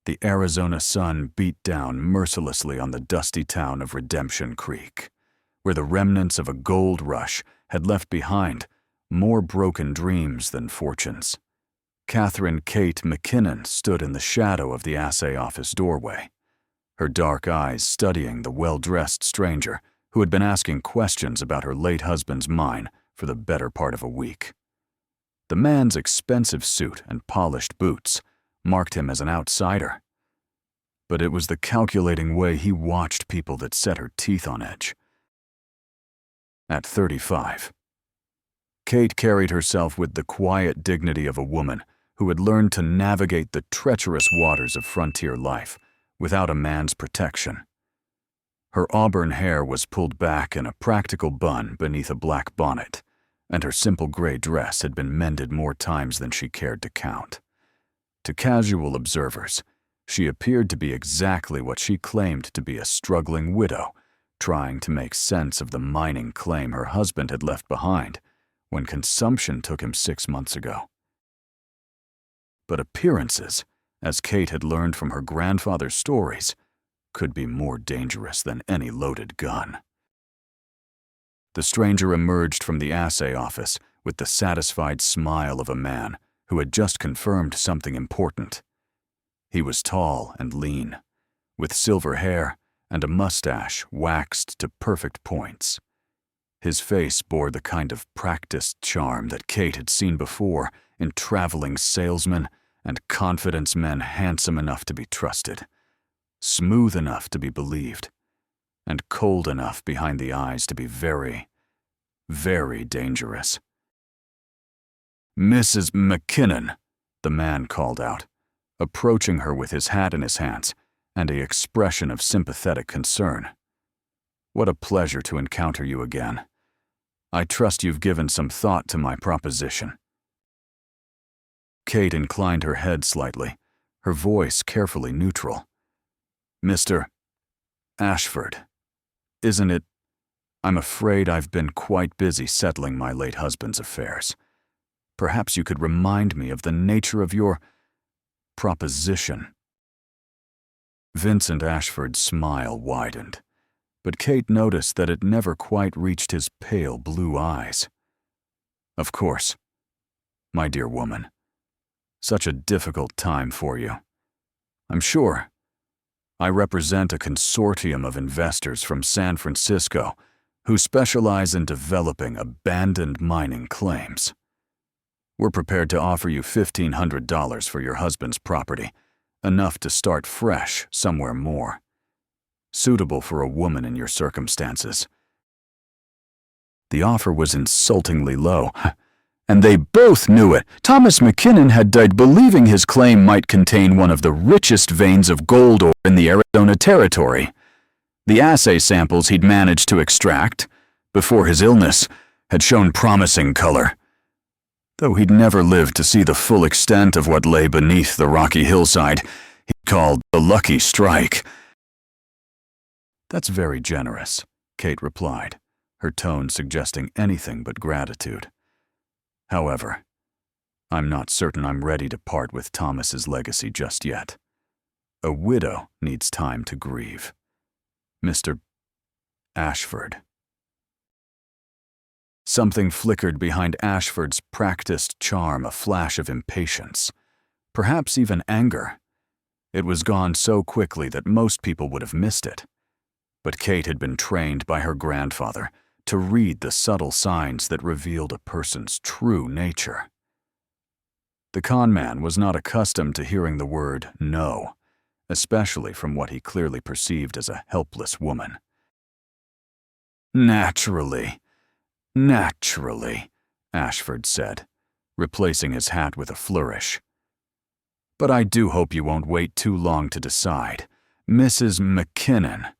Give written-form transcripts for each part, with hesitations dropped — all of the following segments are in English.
The Arizona sun beat down mercilessly on the dusty town of Redemption Creek, where the remnants of a gold rush had left behind more broken dreams than fortunes. Catherine Kate McKinnon stood in the shadow of the assay office doorway, her dark eyes studying the well-dressed stranger who had been asking questions about her late husband's mine for the better part of a week. The man's expensive suit and polished boots marked him as an outsider, but it was the calculating way he watched people that set her teeth on edge. At 35, Kate carried herself with the quiet dignity of a woman who had learned to navigate the treacherous waters of frontier life without a man's protection. Her auburn hair was pulled back in a practical bun beneath a black bonnet, and her simple gray dress had been mended more times than she cared to count. To casual observers, she appeared to be exactly what she claimed to be, a struggling widow, trying to make sense of the mining claim her husband had left behind when consumption took him 6 months ago. But appearances, as Kate had learned from her grandfather's stories, could be more dangerous than any loaded gun. The stranger emerged from the assay office with the satisfied smile of a man who had just confirmed something important. He was tall and lean, with silver hair and a mustache waxed to perfect points. His face bore the kind of practiced charm that Kate had seen before in traveling salesmen and confidence men handsome enough to be trusted, smooth enough to be believed, and cold enough behind the eyes to be very, very dangerous. "Mrs. McKinnon," the man called out, approaching her with his hat in his hands and an expression of sympathetic concern. "What a pleasure to encounter you again. I trust you've given some thought to my proposition." Kate inclined her head slightly, her voice carefully neutral. "Mr. Ashford, isn't it? I'm afraid I've been quite busy settling my late husband's affairs. Perhaps you could remind me of the nature of your proposition." Vincent Ashford's smile widened, but Kate noticed that it never quite reached his pale blue eyes. "Of course, my dear woman. Such a difficult time for you. I'm sure. I represent a consortium of investors from San Francisco who specialize in developing abandoned mining claims. We're prepared to offer you $1,500 for your husband's property, enough to start fresh somewhere more. Suitable for a woman in your circumstances." The offer was insultingly low, and they both knew it. Thomas McKinnon had died believing his claim might contain one of the richest veins of gold ore in the Arizona Territory. The assay samples he'd managed to extract, before his illness, had shown promising color, though he'd never lived to see the full extent of what lay beneath the rocky hillside he called the lucky strike. "That's very generous," Kate replied, her tone suggesting anything but gratitude. "However, I'm not certain I'm ready to part with Thomas's legacy just yet. A widow needs time to grieve. Mr. Ashford." Something flickered behind Ashford's practiced charm, a flash of impatience, perhaps even anger. It was gone so quickly that most people would have missed it. But Kate had been trained by her grandfather to read the subtle signs that revealed a person's true nature. The conman was not accustomed to hearing the word no, especially from what he clearly perceived as a helpless woman. Naturally, Ashford said, replacing his hat with a flourish. "But I do hope you won't wait too long to decide. Mrs. McKinnon,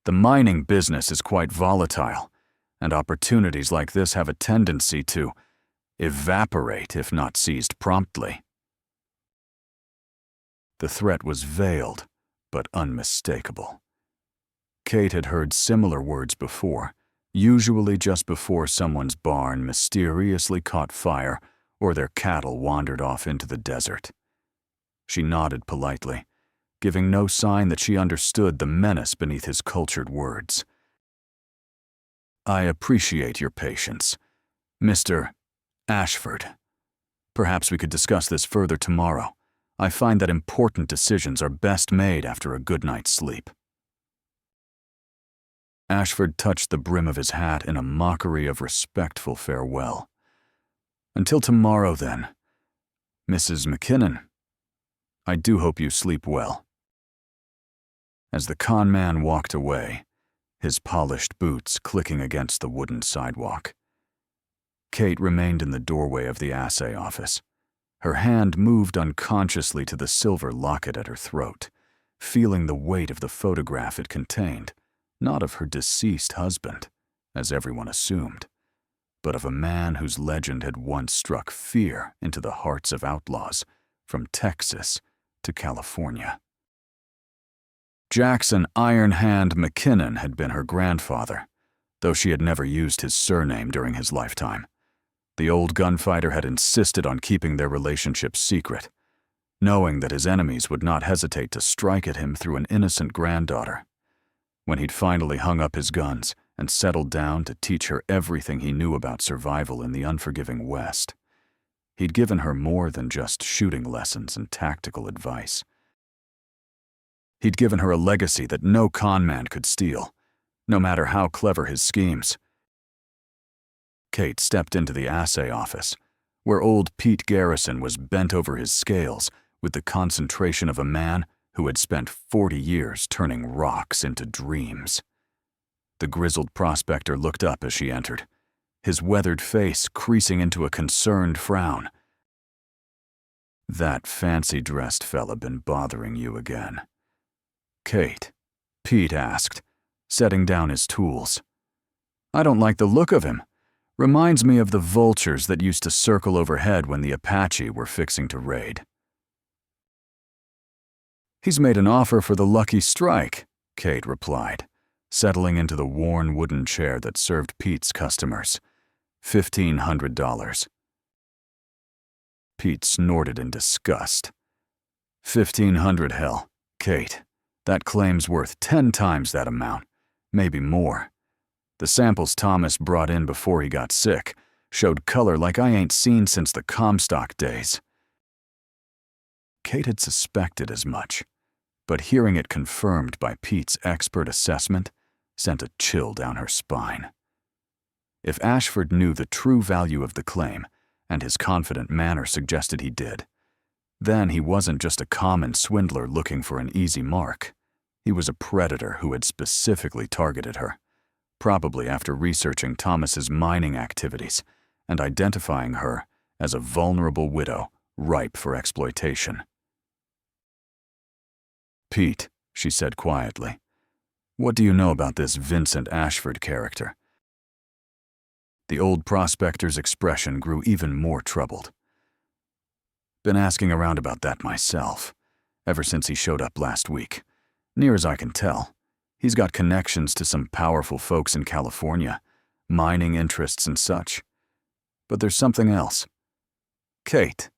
the mining business is quite volatile, and opportunities like this have a tendency to evaporate if not seized promptly." The threat was veiled, but unmistakable. Kate had heard similar words before, usually just before someone's barn mysteriously caught fire or their cattle wandered off into the desert. She nodded politely, giving no sign that she understood the menace beneath his cultured words. "I appreciate your patience. Mr. Ashford. Perhaps we could discuss this further tomorrow. I find that important decisions are best made after a good night's sleep." Ashford touched the brim of his hat in a mockery of respectful farewell. "Until tomorrow, then. Mrs. McKinnon, I do hope you sleep well." As the conman walked away, his polished boots clicking against the wooden sidewalk, Kate remained in the doorway of the assay office. Her hand moved unconsciously to the silver locket at her throat, feeling the weight of the photograph it contained, not of her deceased husband, as everyone assumed, but of a man whose legend had once struck fear into the hearts of outlaws from Texas to California. Jackson Iron Hand McKinnon had been her grandfather, though she had never used his surname during his lifetime. The old gunfighter had insisted on keeping their relationship secret, knowing that his enemies would not hesitate to strike at him through an innocent granddaughter. When he'd finally hung up his guns and settled down to teach her everything he knew about survival in the unforgiving West, he'd given her more than just shooting lessons and tactical advice. He'd given her a legacy that no conman could steal, no matter how clever his schemes. Kate stepped into the assay office, where old Pete Garrison was bent over his scales with the concentration of a man who had spent 40 years turning rocks into dreams. The grizzled prospector looked up as she entered, his weathered face creasing into a concerned frown. "That fancy-dressed fella been bothering you again?" "Kate," Pete asked, setting down his tools. "I don't like the look of him. Reminds me of the vultures that used to circle overhead when the Apache were fixing to raid." "He's made an offer for the lucky strike," Kate replied, settling into the worn wooden chair that served Pete's customers. $1,500. Pete snorted in disgust. "1,500 hell, Kate. That claim's worth 10 times that amount, maybe more. The samples Thomas brought in before he got sick showed color like I ain't seen since the Comstock days." Kate had suspected as much, but hearing it confirmed by Pete's expert assessment sent a chill down her spine. If Ashford knew the true value of the claim, and his confident manner suggested he did, then he wasn't just a common swindler looking for an easy mark. He was a predator who had specifically targeted her, probably after researching Thomas's mining activities and identifying her as a vulnerable widow ripe for exploitation. "Pete," she said quietly, "what do you know about this Vincent Ashford character?" The old prospector's expression grew even more troubled. "Been asking around about that myself, ever since he showed up last week. Near as I can tell, he's got connections to some powerful folks in California, mining interests and such. But there's something else. Kate.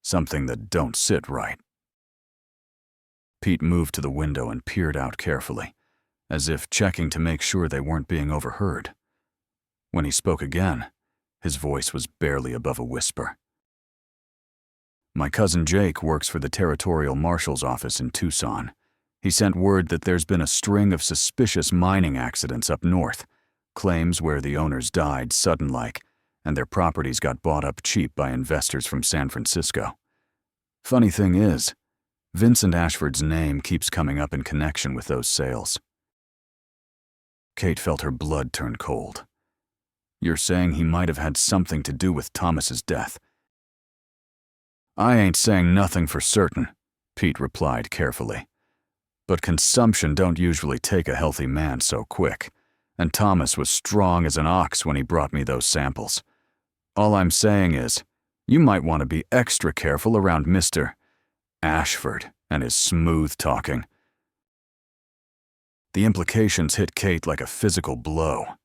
Something that don't sit right." Pete moved to the window and peered out carefully, as if checking to make sure they weren't being overheard. When he spoke again, his voice was barely above a whisper. "My cousin Jake works for the Territorial Marshal's office in Tucson. He sent word that there's been a string of suspicious mining accidents up north, claims where the owners died sudden-like, and their properties got bought up cheap by investors from San Francisco. Funny thing is, Vincent Ashford's name keeps coming up in connection with those sales." Kate felt her blood turn cold. "You're saying he might have had something to do with Thomas's death?" "I ain't saying nothing for certain," Pete replied carefully. "But consumption don't usually take a healthy man so quick, and Thomas was strong as an ox when he brought me those samples. All I'm saying is, you might want to be extra careful around Mr. Ashford and his smooth talking." The implications hit Kate like a physical blow.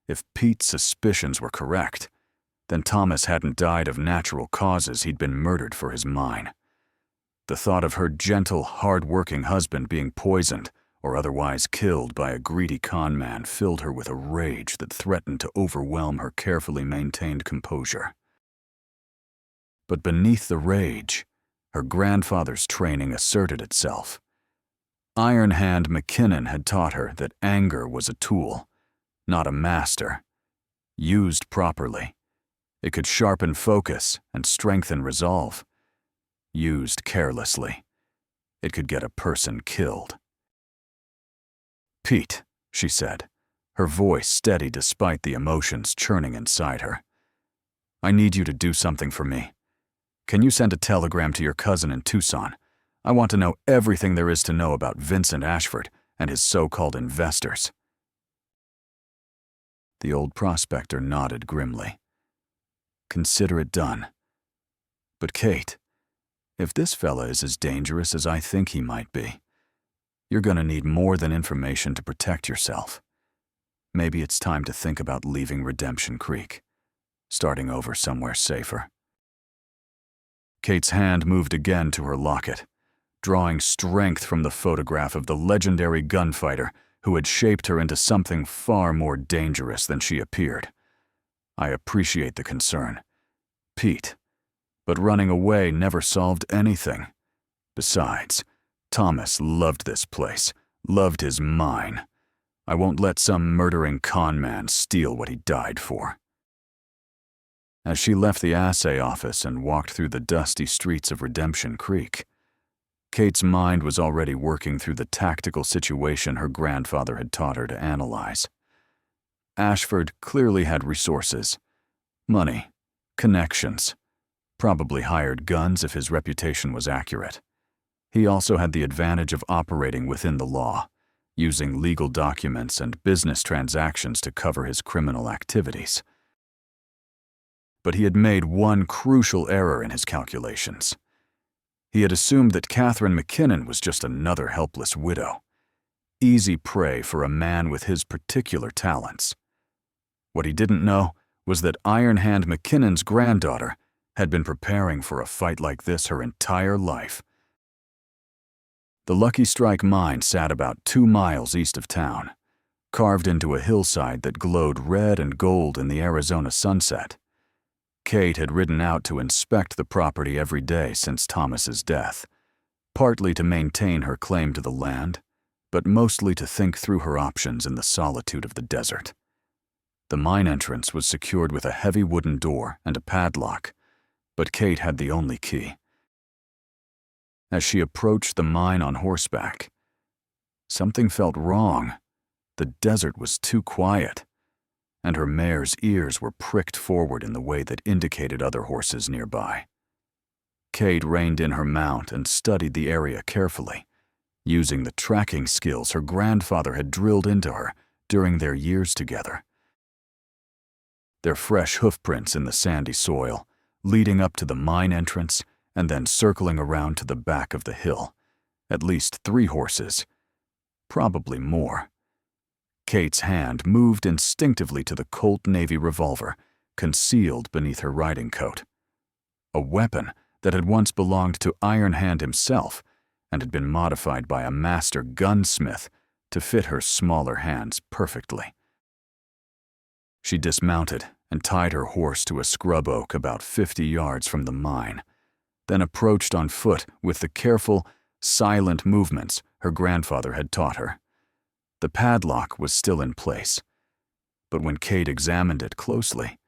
If Pete's suspicions were correct, then Thomas hadn't died of natural causes, he'd been murdered for his mine. The thought of her gentle, hard-working husband being poisoned or otherwise killed by a greedy conman filled her with a rage that threatened to overwhelm her carefully maintained composure. But beneath the rage, her grandfather's training asserted itself. Iron Hand McKinnon had taught her that anger was a tool, not a master. Used properly, it could sharpen focus and strengthen resolve. Used carelessly, it could get a person killed. "Pete," she said, her voice steady despite the emotions churning inside her. "I need you to do something for me. Can you send a telegram to your cousin in Tucson? I want to know everything there is to know about Vincent Ashford and his so-called investors." The old prospector nodded grimly. "Consider it done. But Kate, if this fella is as dangerous as I think he might be, you're gonna need more than information to protect yourself. Maybe it's time to think about leaving Redemption Creek, starting over somewhere safer." Kate's hand moved again to her locket, drawing strength from the photograph of the legendary gunfighter who had shaped her into something far more dangerous than she appeared. "I appreciate the concern, Pete, but running away never solved anything. Besides, Thomas loved this place, loved his mine. I won't let some murdering conman steal what he died for." As she left the assay office and walked through the dusty streets of Redemption Creek, Kate's mind was already working through the tactical situation her grandfather had taught her to analyze. Ashford clearly had resources, money, connections, probably hired guns if his reputation was accurate. He also had the advantage of operating within the law, using legal documents and business transactions to cover his criminal activities. But he had made one crucial error in his calculations. He had assumed that Catherine McKinnon was just another helpless widow, easy prey for a man with his particular talents. What he didn't know was that Iron Hand McKinnon's granddaughter had been preparing for a fight like this her entire life. The Lucky Strike mine sat about 2 miles east of town, carved into a hillside that glowed red and gold in the Arizona sunset. Kate had ridden out to inspect the property every day since Thomas's death, partly to maintain her claim to the land, but mostly to think through her options in the solitude of the desert. The mine entrance was secured with a heavy wooden door and a padlock, but Kate had the only key. As she approached the mine on horseback, something felt wrong. The desert was too quiet, and her mare's ears were pricked forward in the way that indicated other horses nearby. Kate reined in her mount and studied the area carefully, using the tracking skills her grandfather had drilled into her during their years together. Their fresh hoofprints in the sandy soil, leading up to the mine entrance and then circling around to the back of the hill. At least 3 horses, probably more. Kate's hand moved instinctively to the Colt Navy revolver, concealed beneath her riding coat. A weapon that had once belonged to Iron Hand himself and had been modified by a master gunsmith to fit her smaller hands perfectly. She dismounted and tied her horse to a scrub oak about 50 yards from the mine, then approached on foot with the careful, silent movements her grandfather had taught her. The padlock was still in place, but when Kate examined it closely,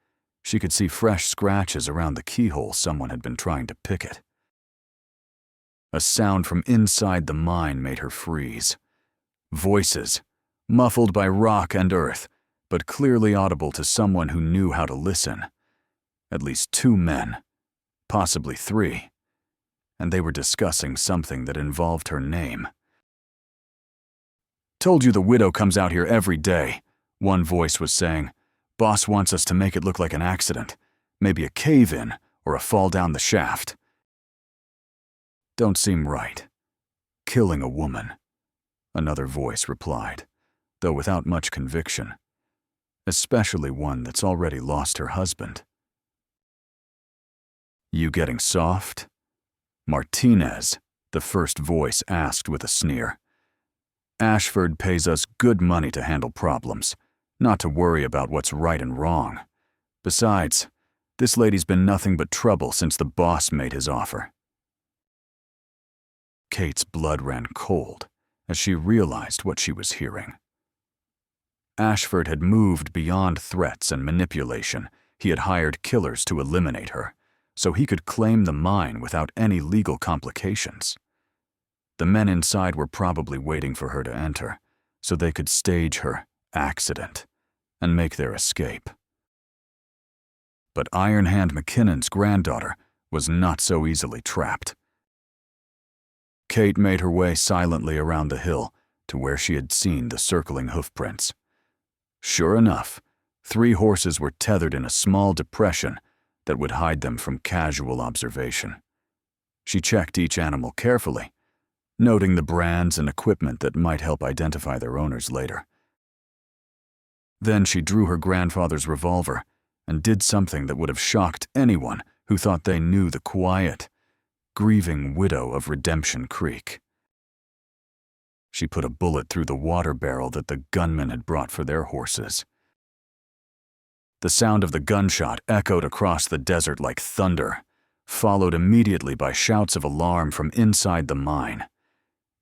she could see fresh scratches around the keyhole someone had been trying to pick it. A sound from inside the mine made her freeze. Voices, muffled by rock and earth, but clearly audible to someone who knew how to listen. At least 2 men, possibly 3, and they were discussing something that involved her name. "Told you the widow comes out here every day," one voice was saying. "Boss wants us to make it look like an accident, maybe a cave-in or a fall down the shaft." "Don't seem right. Killing a woman," another voice replied, though without much conviction, especially one that's already lost her husband. "You getting soft?" Martinez the first voice asked with a sneer. "Ashford pays us good money to handle problems, not to worry about what's right and wrong. Besides, this lady's been nothing but trouble since the boss made his offer." Kate's blood ran cold as she realized what she was hearing. Ashford had moved beyond threats and manipulation. He had hired killers to eliminate her, so he could claim the mine without any legal complications. The men inside were probably waiting for her to enter, so they could stage her accident and make their escape. But Iron Hand McKinnon's granddaughter was not so easily trapped. Kate made her way silently around the hill to where she had seen the circling hoofprints. Sure enough, 3 horses were tethered in a small depression that would hide them from casual observation. She checked each animal carefully, noting the brands and equipment that might help identify their owners later. Then she drew her grandfather's revolver and did something that would have shocked anyone who thought they knew the quiet, grieving widow of Redemption Creek. She put a bullet through the water barrel that the gunmen had brought for their horses. The sound of the gunshot echoed across the desert like thunder, followed immediately by shouts of alarm from inside the mine.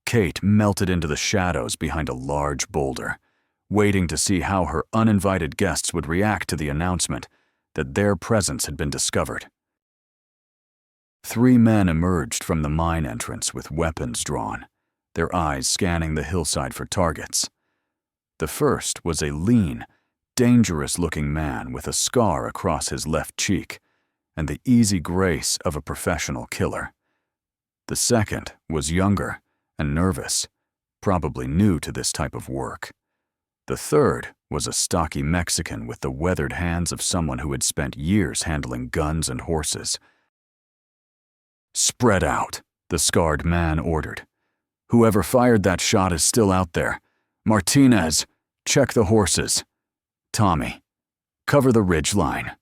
Kate melted into the shadows behind a large boulder, waiting to see how her uninvited guests would react to the announcement that their presence had been discovered. 3 men emerged from the mine entrance with weapons drawn, their eyes scanning the hillside for targets. The first was a lean, dangerous-looking man with a scar across his left cheek and the easy grace of a professional killer. The second was younger and nervous, probably new to this type of work. The third was a stocky Mexican with the weathered hands of someone who had spent years handling guns and horses. "Spread out," the scarred man ordered. "Whoever fired that shot is still out there. Martinez, check the horses. Tommy, cover the ridge line."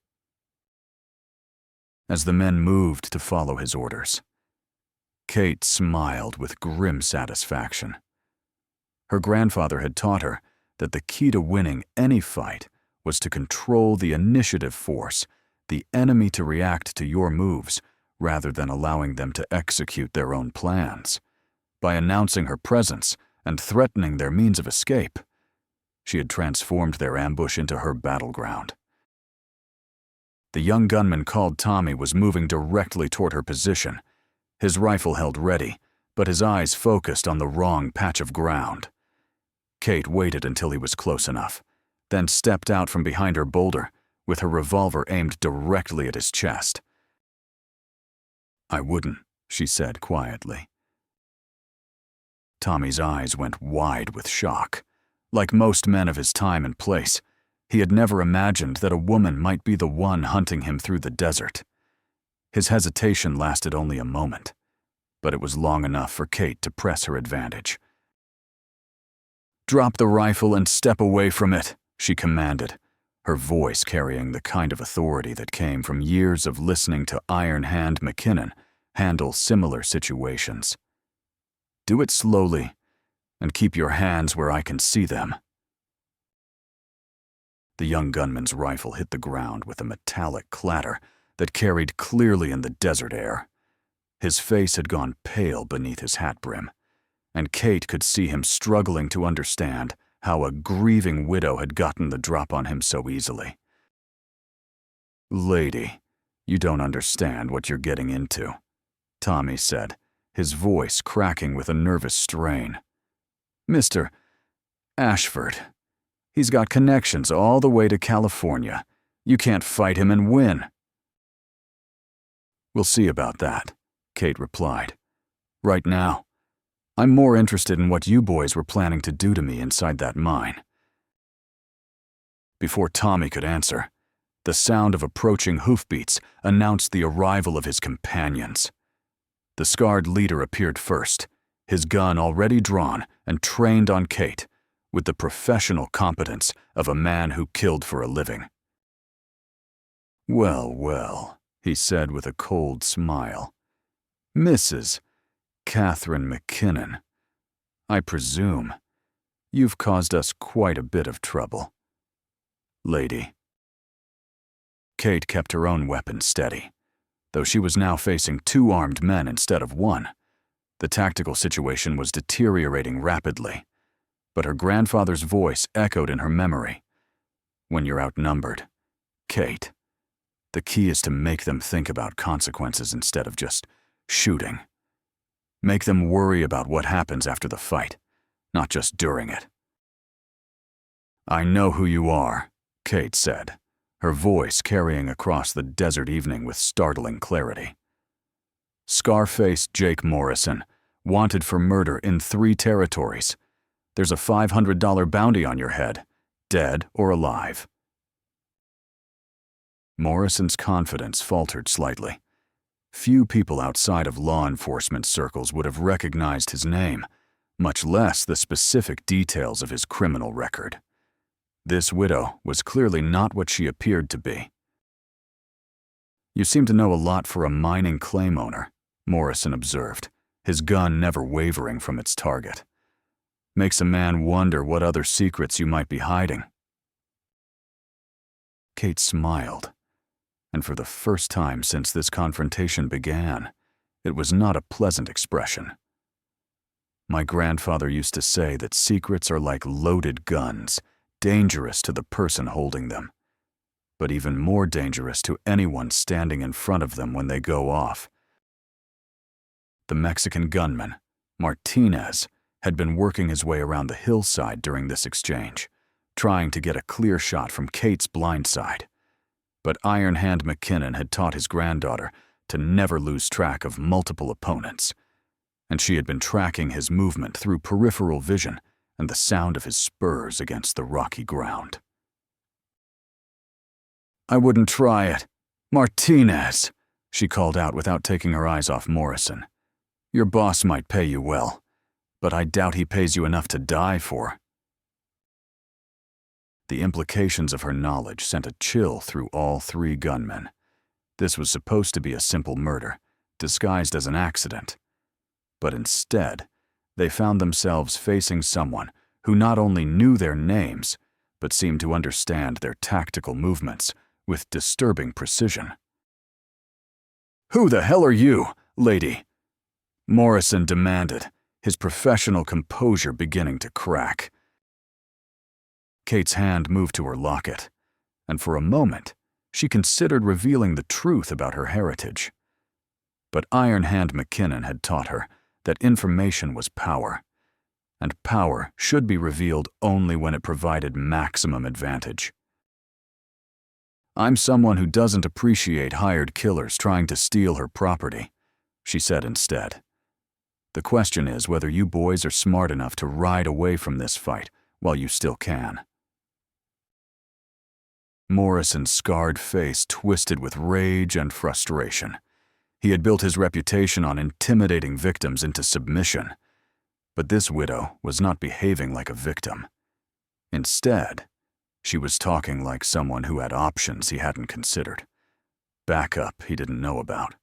As the men moved to follow his orders, Kate smiled with grim satisfaction. Her grandfather had taught her that the key to winning any fight was to control the initiative force, the enemy to react to your moves rather than allowing them to execute their own plans. By announcing her presence and threatening their means of escape, she had transformed their ambush into her battleground. The young gunman called Tommy was moving directly toward her position, his rifle held ready, but his eyes focused on the wrong patch of ground. Kate waited until he was close enough, then stepped out from behind her boulder with her revolver aimed directly at his chest. "I wouldn't," she said quietly. Tommy's eyes went wide with shock. Like most men of his time and place, he had never imagined that a woman might be the one hunting him through the desert. His hesitation lasted only a moment, but it was long enough for Kate to press her advantage. "Drop the rifle and step away from it," she commanded, her voice carrying the kind of authority that came from years of listening to Iron Hand McKinnon handle similar situations. "Do it slowly, and keep your hands where I can see them." The young gunman's rifle hit the ground with a metallic clatter that carried clearly in the desert air. His face had gone pale beneath his hat brim, and Kate could see him struggling to understand how a grieving widow had gotten the drop on him so easily. "Lady, you don't understand what you're getting into," Tommy said, his voice cracking with a nervous strain. "Mr. Ashford, he's got connections all the way to California. You can't fight him and win." "We'll see about that," Kate replied. "Right now, I'm more interested in what you boys were planning to do to me inside that mine." Before Tommy could answer, the sound of approaching hoofbeats announced the arrival of his companions. The scarred leader appeared first, his gun already drawn and trained on Kate, with the professional competence of a man who killed for a living. "Well, well," he said with a cold smile. "Mrs., Catherine McKinnon. I presume you've caused us quite a bit of trouble, lady." Kate kept her own weapon steady, though she was now facing 2 armed men instead of 1. The tactical situation was deteriorating rapidly, but her grandfather's voice echoed in her memory. "When you're outnumbered, Kate, the key is to make them think about consequences instead of just shooting. Make them worry about what happens after the fight, not just during it." "I know who you are," Kate said, her voice carrying across the desert evening with startling clarity. "Scarface Jake Morrison, wanted for murder in 3 territories. There's a $500 bounty on your head, dead or alive." Morrison's confidence faltered slightly. Few people outside of law enforcement circles would have recognized his name, much less the specific details of his criminal record. This widow was clearly not what she appeared to be. "You seem to know a lot for a mining claim owner," Morrison observed, his gun never wavering from its target. "Makes a man wonder what other secrets you might be hiding." Kate smiled, and for the first time since this confrontation began, it was not a pleasant expression. "My grandfather used to say that secrets are like loaded guns, dangerous to the person holding them, but even more dangerous to anyone standing in front of them when they go off." The Mexican gunman, Martinez, had been working his way around the hillside during this exchange, trying to get a clear shot from Kate's blind side. But Iron Hand McKinnon had taught his granddaughter to never lose track of multiple opponents, and she had been tracking his movement through peripheral vision and the sound of his spurs against the rocky ground. "I wouldn't try it. Martinez," she called out without taking her eyes off Morrison. "Your boss might pay you well, but I doubt he pays you enough to die for." The implications of her knowledge sent a chill through all 3 gunmen. This was supposed to be a simple murder, disguised as an accident. But instead, they found themselves facing someone who not only knew their names, but seemed to understand their tactical movements with disturbing precision. "Who the hell are you, lady?" Morrison demanded, his professional composure beginning to crack. Kate's hand moved to her locket, and for a moment, she considered revealing the truth about her heritage. But Iron Hand McKinnon had taught her that information was power, and power should be revealed only when it provided maximum advantage. "I'm someone who doesn't appreciate hired killers trying to steal her property," she said instead. "The question is whether you boys are smart enough to ride away from this fight while you still can." Morrison's scarred face twisted with rage and frustration. He had built his reputation on intimidating victims into submission, but this widow was not behaving like a victim. Instead, she was talking like someone who had options he hadn't considered, backup he didn't know about,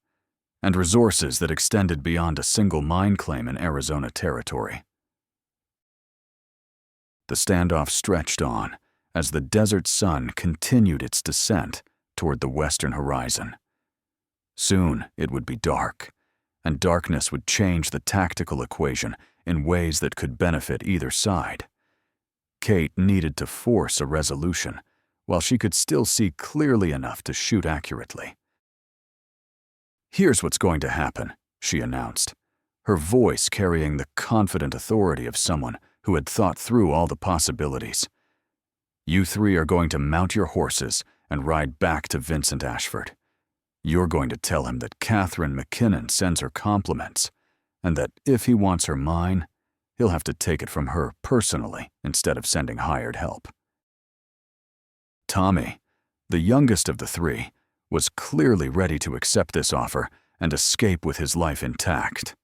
and resources that extended beyond a single mine claim in Arizona territory. The standoff stretched on as the desert sun continued its descent toward the western horizon. Soon it would be dark, and darkness would change the tactical equation in ways that could benefit either side. Kate needed to force a resolution, while she could still see clearly enough to shoot accurately. "Here's what's going to happen," she announced, her voice carrying the confident authority of someone who had thought through all the possibilities. "You 3 are going to mount your horses and ride back to Vincent Ashford. You're going to tell him that Catherine McKinnon sends her compliments, and that if he wants her mine, he'll have to take it from her personally instead of sending hired help." Tommy, the youngest of the 3, was clearly ready to accept this offer and escape with his life intact.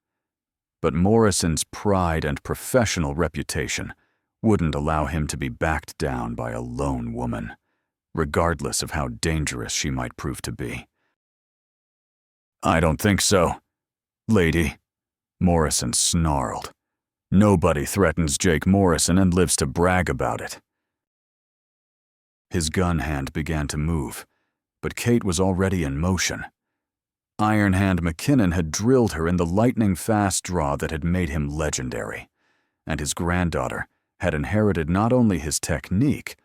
But Morrison's pride and professional reputation wouldn't allow him to be backed down by a lone woman, regardless of how dangerous she might prove to be. "I don't think so, lady," Morrison snarled. Nobody threatens Jake Morrison and lives to brag about it. His gun hand began to move, but Kate was already in motion. Iron Hand McKinnon had drilled her in the lightning-fast draw that had made him legendary, and his granddaughter had inherited not only his technique,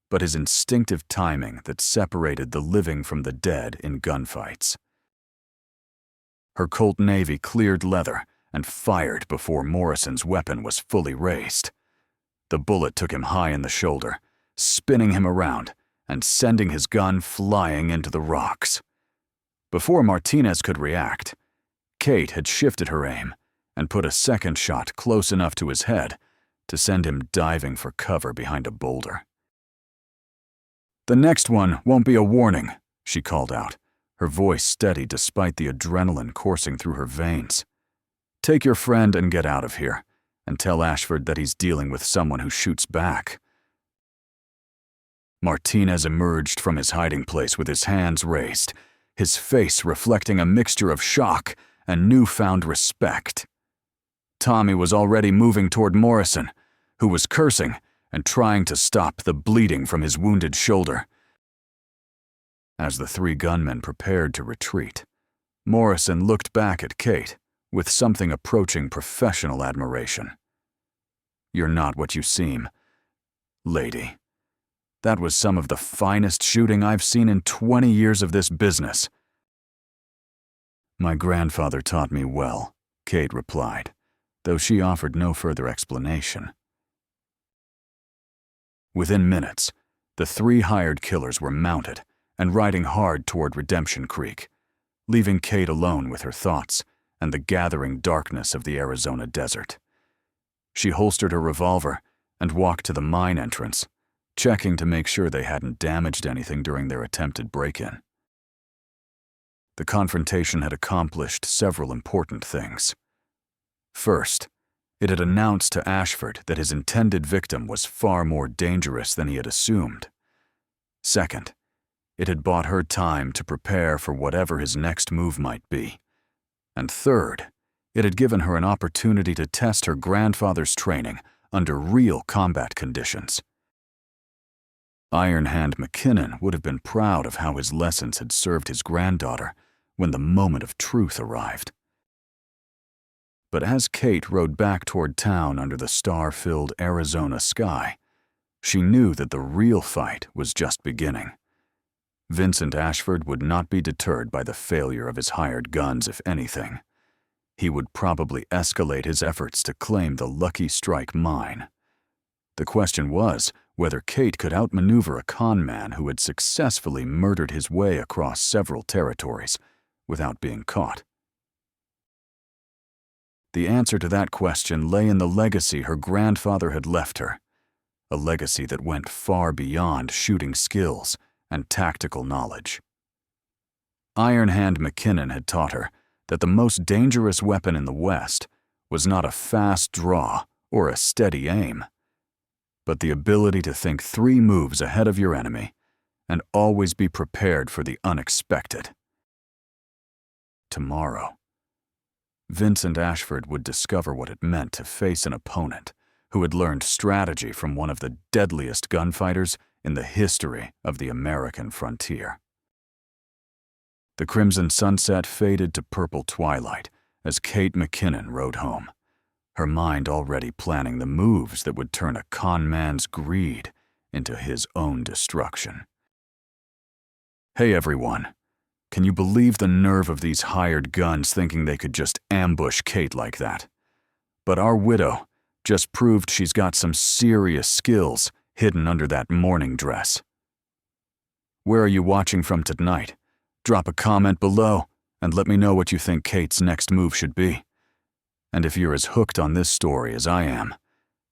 but his instinctive timing that separated the living from the dead in gunfights. Her Colt Navy cleared leather and fired before Morrison's weapon was fully raised. The bullet took him high in the shoulder, spinning him around and sending his gun flying into the rocks. Before Martinez could react, Kate had shifted her aim and put a second shot close enough to his head to send him diving for cover behind a boulder. "The next one won't be a warning," she called out, her voice steady despite the adrenaline coursing through her veins. "Take your friend and get out of here, and tell Ashford that he's dealing with someone who shoots back." Martinez emerged from his hiding place with his hands raised, his face reflecting a mixture of shock and newfound respect. Tommy was already moving toward Morrison, who was cursing and trying to stop the bleeding from his wounded shoulder. As the three gunmen prepared to retreat, Morrison looked back at Kate with something approaching professional admiration. "You're not what you seem, lady. That was some of the finest shooting I've seen in 20 years of this business." "My grandfather taught me well," Kate replied, though she offered no further explanation. Within minutes, the three hired killers were mounted and riding hard toward Redemption Creek, leaving Kate alone with her thoughts and the gathering darkness of the Arizona desert. She holstered her revolver and walked to the mine entrance, checking to make sure they hadn't damaged anything during their attempted break-in. The confrontation had accomplished several important things. First, it had announced to Ashford that his intended victim was far more dangerous than he had assumed. Second, it had bought her time to prepare for whatever his next move might be. And third, it had given her an opportunity to test her grandfather's training under real combat conditions. Iron Hand McKinnon would have been proud of how his lessons had served his granddaughter when the moment of truth arrived. But as Kate rode back toward town under the star-filled Arizona sky, she knew that the real fight was just beginning. Vincent Ashford would not be deterred by the failure of his hired guns, if anything. He would probably escalate his efforts to claim the Lucky Strike mine. The question was whether Kate could outmaneuver a conman who had successfully murdered his way across several territories without being caught. The answer to that question lay in the legacy her grandfather had left her, a legacy that went far beyond shooting skills and tactical knowledge. Iron Hand McKinnon had taught her that the most dangerous weapon in the West was not a fast draw or a steady aim, but the ability to think 3 moves ahead of your enemy and always be prepared for the unexpected. Tomorrow, Vincent Ashford would discover what it meant to face an opponent who had learned strategy from one of the deadliest gunfighters in the history of the American frontier. The crimson sunset faded to purple twilight as Kate McKinnon rode home, her mind already planning the moves that would turn a conman's greed into his own destruction. "Hey everyone, can you believe the nerve of these hired guns thinking they could just ambush Kate like that? But our widow just proved she's got some serious skills hidden under that morning dress." Where are you watching from tonight? Drop a comment below and let me know what you think Kate's next move should be. And if you're as hooked on this story as I am,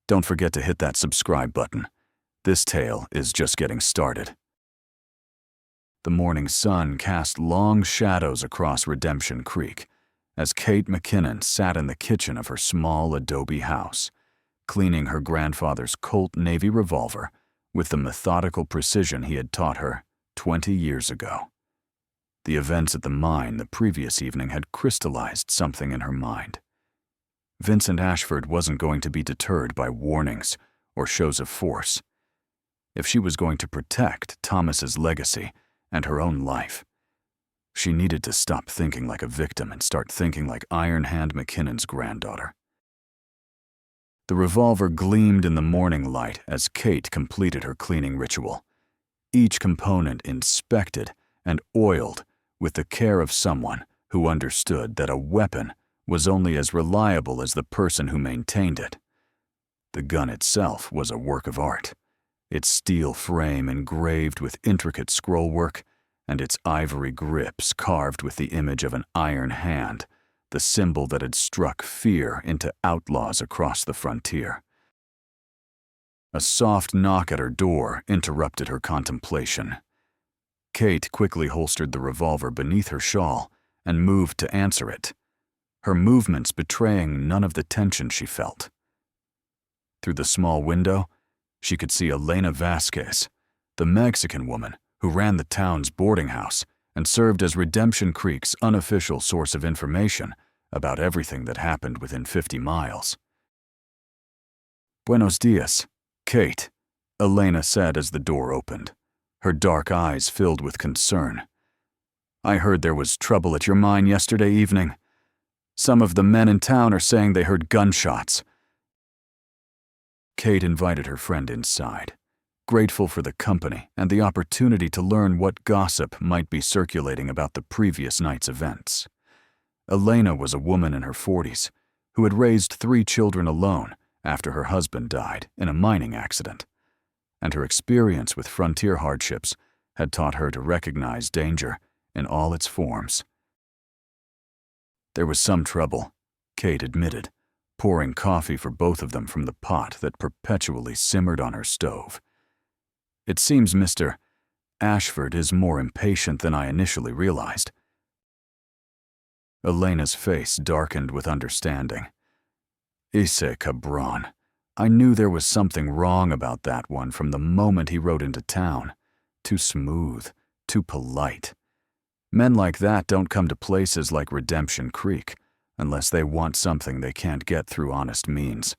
don't forget to hit that subscribe button. This tale is just getting started. The morning sun cast long shadows across Redemption Creek as Kate McKinnon sat in the kitchen of her small adobe house, cleaning her grandfather's Colt Navy revolver with the methodical precision he had taught her 20 years ago. The events at the mine the previous evening had crystallized something in her mind. Vincent Ashford wasn't going to be deterred by warnings or shows of force. If she was going to protect Thomas's legacy and her own life, she needed to stop thinking like a victim and start thinking like Iron Hand McKinnon's granddaughter. The revolver gleamed in the morning light as Kate completed her cleaning ritual, each component inspected and oiled with the care of someone who understood that a weapon was only as reliable as the person who maintained it. The gun itself was a work of art, its steel frame engraved with intricate scrollwork and its ivory grips carved with the image of an iron hand, the symbol that had struck fear into outlaws across the frontier. A soft knock at her door interrupted her contemplation. Kate quickly holstered the revolver beneath her shawl and moved to answer it, her movements betraying none of the tension she felt. Through the small window, she could see Elena Vasquez, the Mexican woman who ran the town's boarding house and served as Redemption Creek's unofficial source of information about everything that happened within 50 miles. "Buenos dias, Kate," Elena said as the door opened, her dark eyes filled with concern. "I heard there was trouble at your mine yesterday evening. Some of the men in town are saying they heard gunshots." Kate invited her friend inside, grateful for the company and the opportunity to learn what gossip might be circulating about the previous night's events. Elena was a woman in her 40s who had raised 3 children alone after her husband died in a mining accident, and her experience with frontier hardships had taught her to recognize danger in all its forms. There was some trouble, Kate admitted, pouring coffee for both of them from the pot that perpetually simmered on her stove. "It seems Mr. Ashford is more impatient than I initially realized." Elena's face darkened with understanding. "Ese cabron. I knew there was something wrong about that one from the moment he rode into town. Too smooth, too polite. Men like that don't come to places like Redemption Creek unless they want something they can't get through honest means."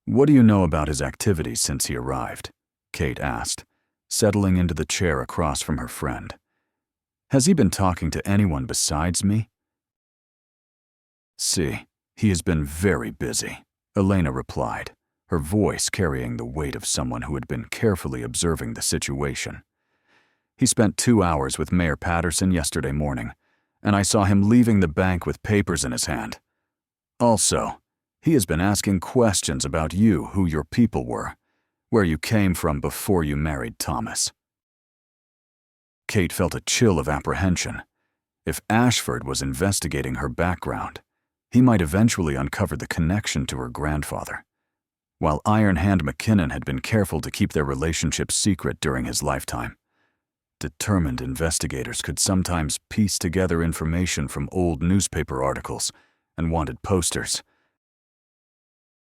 "What do you know about his activities since he arrived?" Kate asked, settling into the chair across from her friend. "Has he been talking to anyone besides me?" "See, he has been very busy," Elena replied, her voice carrying the weight of someone who had been carefully observing the situation. "He spent 2 hours with Mayor Patterson yesterday morning, and I saw him leaving the bank with papers in his hand. Also, he has been asking questions about you, who your people were, where you came from before you married Thomas." Kate felt a chill of apprehension. If Ashford was investigating her background, he might eventually uncover the connection to her grandfather. While Iron Hand McKinnon had been careful to keep their relationship secret during his lifetime, determined investigators could sometimes piece together information from old newspaper articles and wanted posters.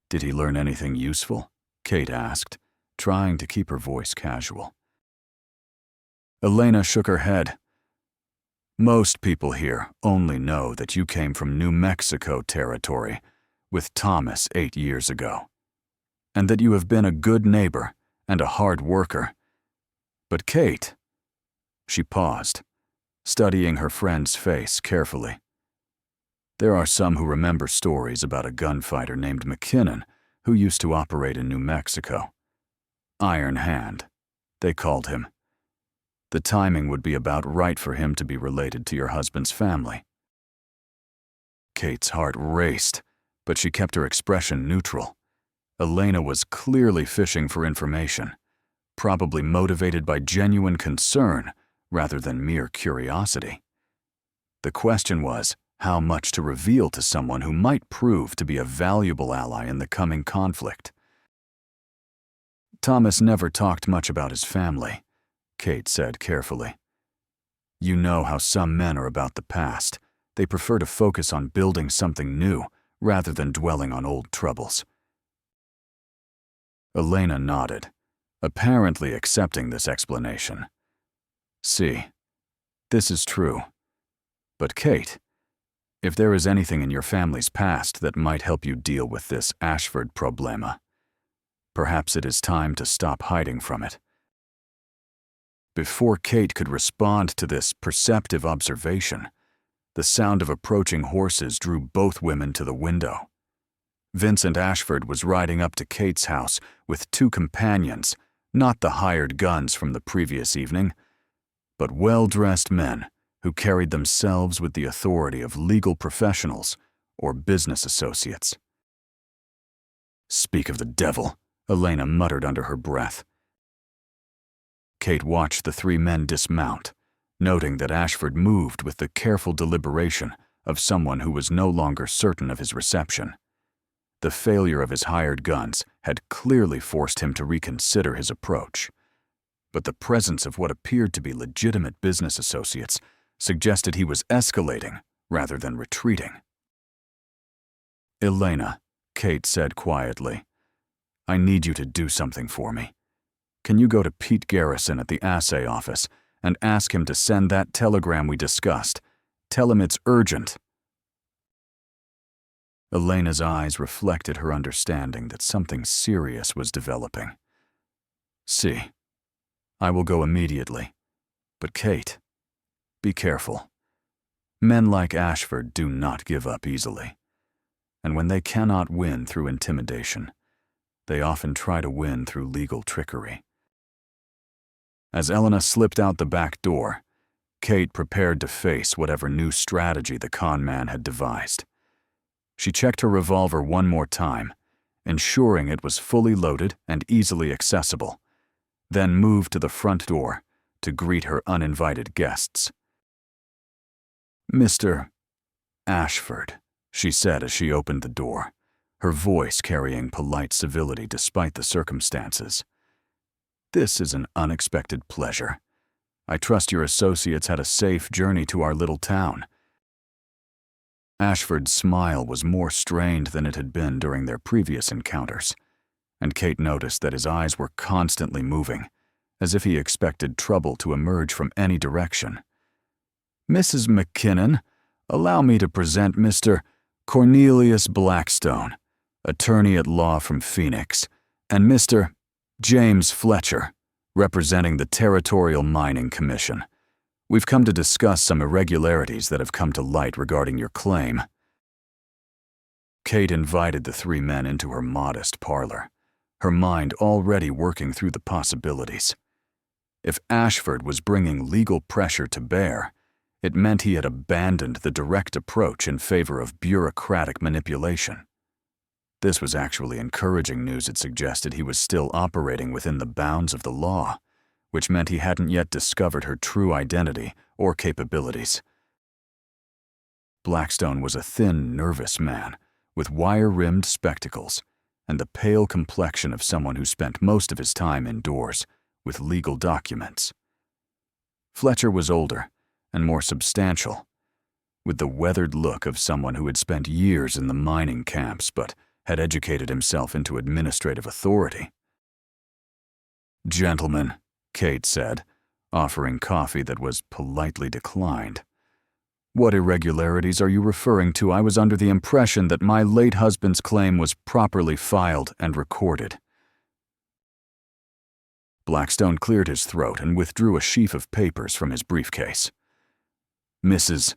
"Did he learn anything useful?" Kate asked, trying to keep her voice casual. Elena shook her head. "Most people here only know that you came from New Mexico territory with Thomas 8 years ago, and that you have been a good neighbor and a hard worker. But Kate..." She paused, studying her friend's face carefully. "There are some who remember stories about a gunfighter named McKinnon who used to operate in New Mexico. Iron Hand, they called him. The timing would be about right for him to be related to your husband's family." Kate's heart raced, but she kept her expression neutral. Elena was clearly fishing for information, probably motivated by genuine concern rather than mere curiosity. The question was how much to reveal to someone who might prove to be a valuable ally in the coming conflict. "Thomas never talked much about his family," Kate said carefully. "You know how some men are about the past. They prefer to focus on building something new rather than dwelling on old troubles." Elena nodded, apparently accepting this explanation. "See, this is true. But Kate, If there is anything in your family's past that might help you deal with this Ashford problema, perhaps it is time to stop hiding from it. Before Kate could respond to this perceptive observation, the sound of approaching horses drew both women to the window. Vincent Ashford was riding up to Kate's house with two companions, not the hired guns from the previous evening, but well-dressed men who carried themselves with the authority of legal professionals or business associates. "Speak of the devil," Elena muttered under her breath. Kate watched the three men dismount, noting that Ashford moved with the careful deliberation of someone who was no longer certain of his reception. The failure of his hired guns had clearly forced him to reconsider his approach, but the presence of what appeared to be legitimate business associates suggested he was escalating rather than retreating. "Elena," Kate said quietly, "I need you to do something for me. Can you go to Pete Garrison at the assay office and ask him to send that telegram we discussed? Tell him it's urgent." Elena's eyes reflected her understanding that something serious was developing. "See, I will go immediately. But Kate, be careful. Men like Ashford do not give up easily. And when they cannot win through intimidation, they often try to win through legal trickery." As Elena slipped out the back door, Kate prepared to face whatever new strategy the con man had devised. She checked her revolver one more time, ensuring it was fully loaded and easily accessible, then moved to the front door to greet her uninvited guests. "Mr. Ashford," she said as she opened the door, her voice carrying polite civility despite the circumstances. "This is an unexpected pleasure. I trust your associates had a safe journey to our little town." Ashford's smile was more strained than it had been during their previous encounters, and Kate noticed that his eyes were constantly moving, as if he expected trouble to emerge from any direction. "Mrs. McKinnon, allow me to present Mr. Cornelius Blackstone, attorney at law from Phoenix, and Mr. James Fletcher, representing the Territorial Mining Commission. We've come to discuss some irregularities that have come to light regarding your claim." Kate invited the three men into her modest parlor, her mind already working through the possibilities. If Ashford was bringing legal pressure to bear, it meant he had abandoned the direct approach in favor of bureaucratic manipulation. This was actually encouraging news. It suggested he was still operating within the bounds of the law, which meant he hadn't yet discovered her true identity or capabilities. Blackstone was a thin, nervous man with wire-rimmed spectacles and the pale complexion of someone who spent most of his time indoors with legal documents. Fletcher was older and more substantial, with the weathered look of someone who had spent years in the mining camps but had educated himself into administrative authority. "Gentlemen," Kate said, offering coffee that was politely declined, "what irregularities are you referring to? I was under the impression that my late husband's claim was properly filed and recorded." Blackstone cleared his throat and withdrew a sheaf of papers from his briefcase. "Mrs.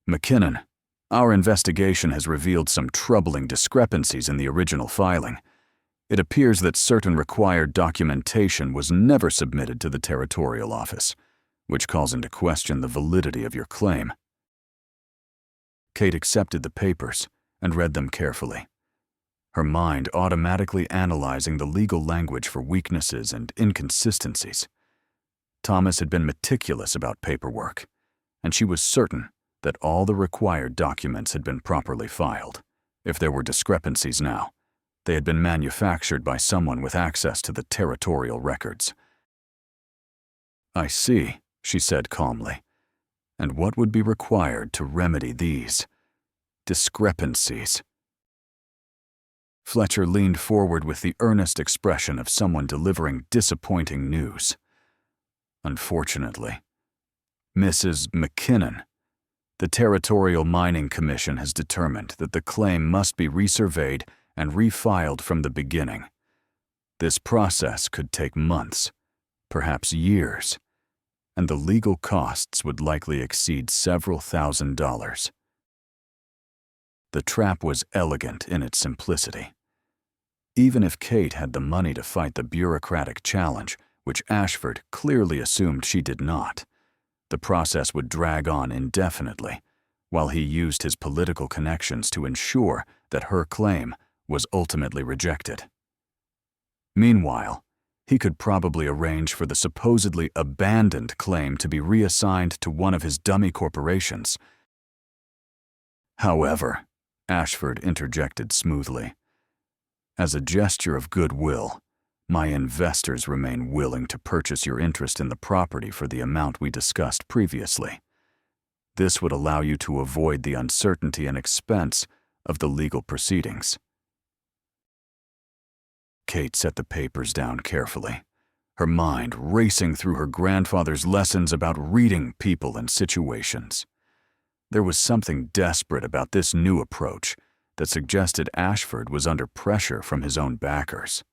McKinnon, our investigation has revealed some troubling discrepancies in the original filing. It appears that certain required documentation was never submitted to the Territorial Office, which calls into question the validity of your claim." Kate accepted the papers and read them carefully, her mind automatically analyzing the legal language for weaknesses and inconsistencies. Thomas had been meticulous about paperwork, and she was certain that all the required documents had been properly filed. If there were discrepancies now, they had been manufactured by someone with access to the territorial records. "I see," she said calmly. "And what would be required to remedy these discrepancies?" Fletcher leaned forward with the earnest expression of someone delivering disappointing news. "Unfortunately, Mrs. McKinnon, The Territorial Mining Commission has determined that the claim must be resurveyed and refiled from the beginning. This process could take months, perhaps years, and the legal costs would likely exceed several $1,000s. The trap was elegant in its simplicity. Even if Kate had the money to fight the bureaucratic challenge, which Ashford clearly assumed she did not, the process would drag on indefinitely, while he used his political connections to ensure that her claim was ultimately rejected. Meanwhile, he could probably arrange for the supposedly abandoned claim to be reassigned to one of his dummy corporations. However, Ashford interjected smoothly, as a gesture of goodwill, my investors remain willing to purchase your interest in the property for the amount we discussed previously. This would allow you to avoid the uncertainty and expense of the legal proceedings. Kate set the papers down carefully, her mind racing through her grandfather's lessons about reading people and situations. There was something desperate about this new approach that suggested Ashford was under pressure from his own backers.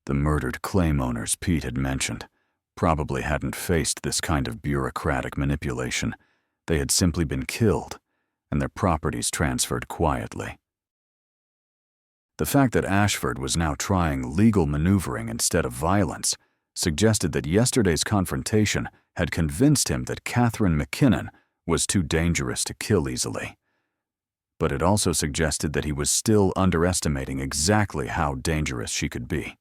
The murdered claim owners Pete had mentioned probably hadn't faced this kind of bureaucratic manipulation. They had simply been killed, and their properties transferred quietly. The fact that Ashford was now trying legal maneuvering instead of violence suggested that yesterday's confrontation had convinced him that Catherine McKinnon was too dangerous to kill easily. But it also suggested that he was still underestimating exactly how dangerous she could be.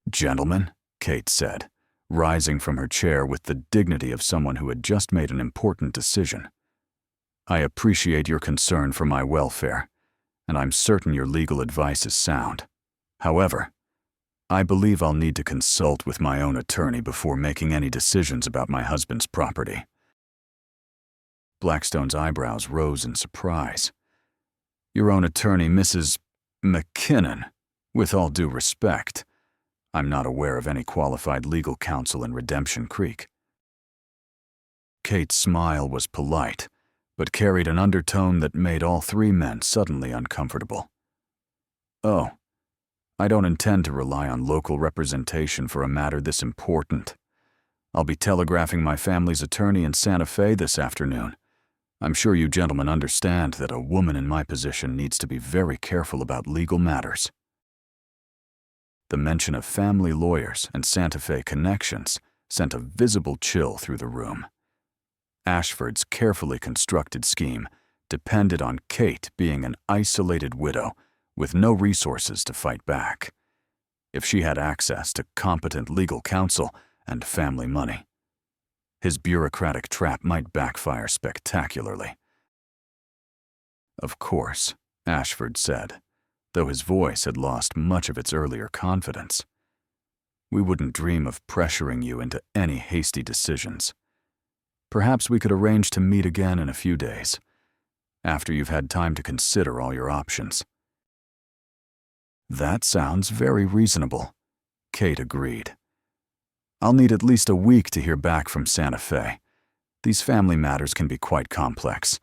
"Gentlemen," Kate said, rising from her chair with the dignity of someone who had just made an important decision. "I appreciate your concern for my welfare, and I'm certain your legal advice is sound. However, I believe I'll need to consult with my own attorney before making any decisions about my husband's property." Blackstone's eyebrows rose in surprise. "Your own attorney, Mrs. McKinnon, with all due respect, I'm not aware of any qualified legal counsel in Redemption Creek." Kate's smile was polite, but carried an undertone that made all three men suddenly uncomfortable. "Oh, I don't intend to rely on local representation for a matter this important. I'll be telegraphing my family's attorney in Santa Fe this afternoon. I'm sure you gentlemen understand that a woman in my position needs to be very careful about legal matters." The mention of family lawyers and Santa Fe connections sent a visible chill through the room. Ashford's carefully constructed scheme depended on Kate being an isolated widow with no resources to fight back. If she had access to competent legal counsel and family money, his bureaucratic trap might backfire spectacularly. "Of course," Ashford said, though his voice had lost much of its earlier confidence. "We wouldn't dream of pressuring you into any hasty decisions. Perhaps we could arrange to meet again in a few days, after you've had time to consider all your options." "That sounds very reasonable," Kate agreed. "I'll need at least a week to hear back from Santa Fe. These family matters can be quite complex,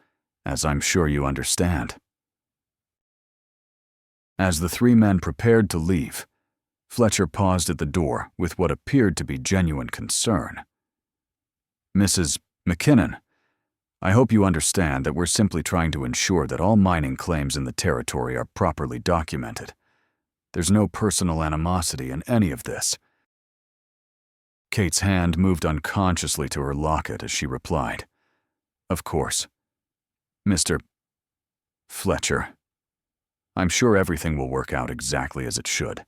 as I'm sure you understand." As the three men prepared to leave, Fletcher paused at the door with what appeared to be genuine concern. "Mrs. McKinnon, I hope you understand that we're simply trying to ensure that all mining claims in the territory are properly documented. There's no personal animosity in any of this." Kate's hand moved unconsciously to her locket as she replied, "Of course. Mr. Fletcher, I'm sure everything will work out exactly as it should.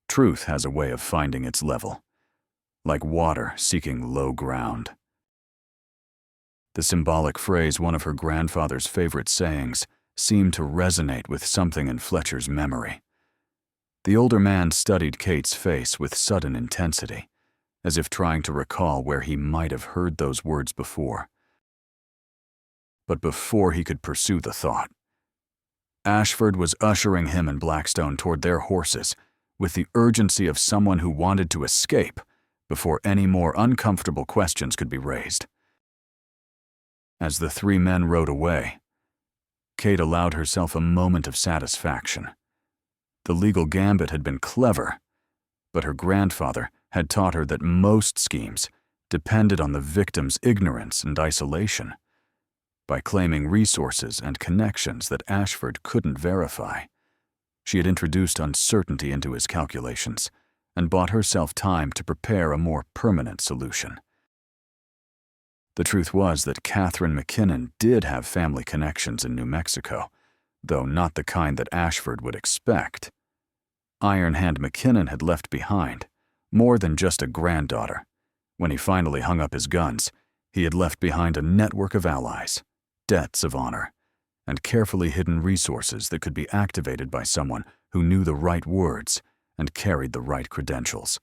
Truth has a way of finding its level, like water seeking low ground." The symbolic phrase, one of her grandfather's favorite sayings, seemed to resonate with something in Fletcher's memory. The older man studied Kate's face with sudden intensity, as if trying to recall where he might have heard those words before. But before he could pursue the thought, Ashford was ushering him and Blackstone toward their horses with the urgency of someone who wanted to escape before any more uncomfortable questions could be raised. As the three men rode away, Kate allowed herself a moment of satisfaction. The legal gambit had been clever, but her grandfather had taught her that most schemes depended on the victim's ignorance and isolation. By claiming resources and connections that Ashford couldn't verify, she had introduced uncertainty into his calculations and bought herself time to prepare a more permanent solution. The truth was that Catherine McKinnon did have family connections in New Mexico, though not the kind that Ashford would expect. Iron Hand McKinnon had left behind more than just a granddaughter. When he finally hung up his guns, he had left behind a network of allies, debts of honor, and carefully hidden resources that could be activated by someone who knew the right words and carried the right credentials.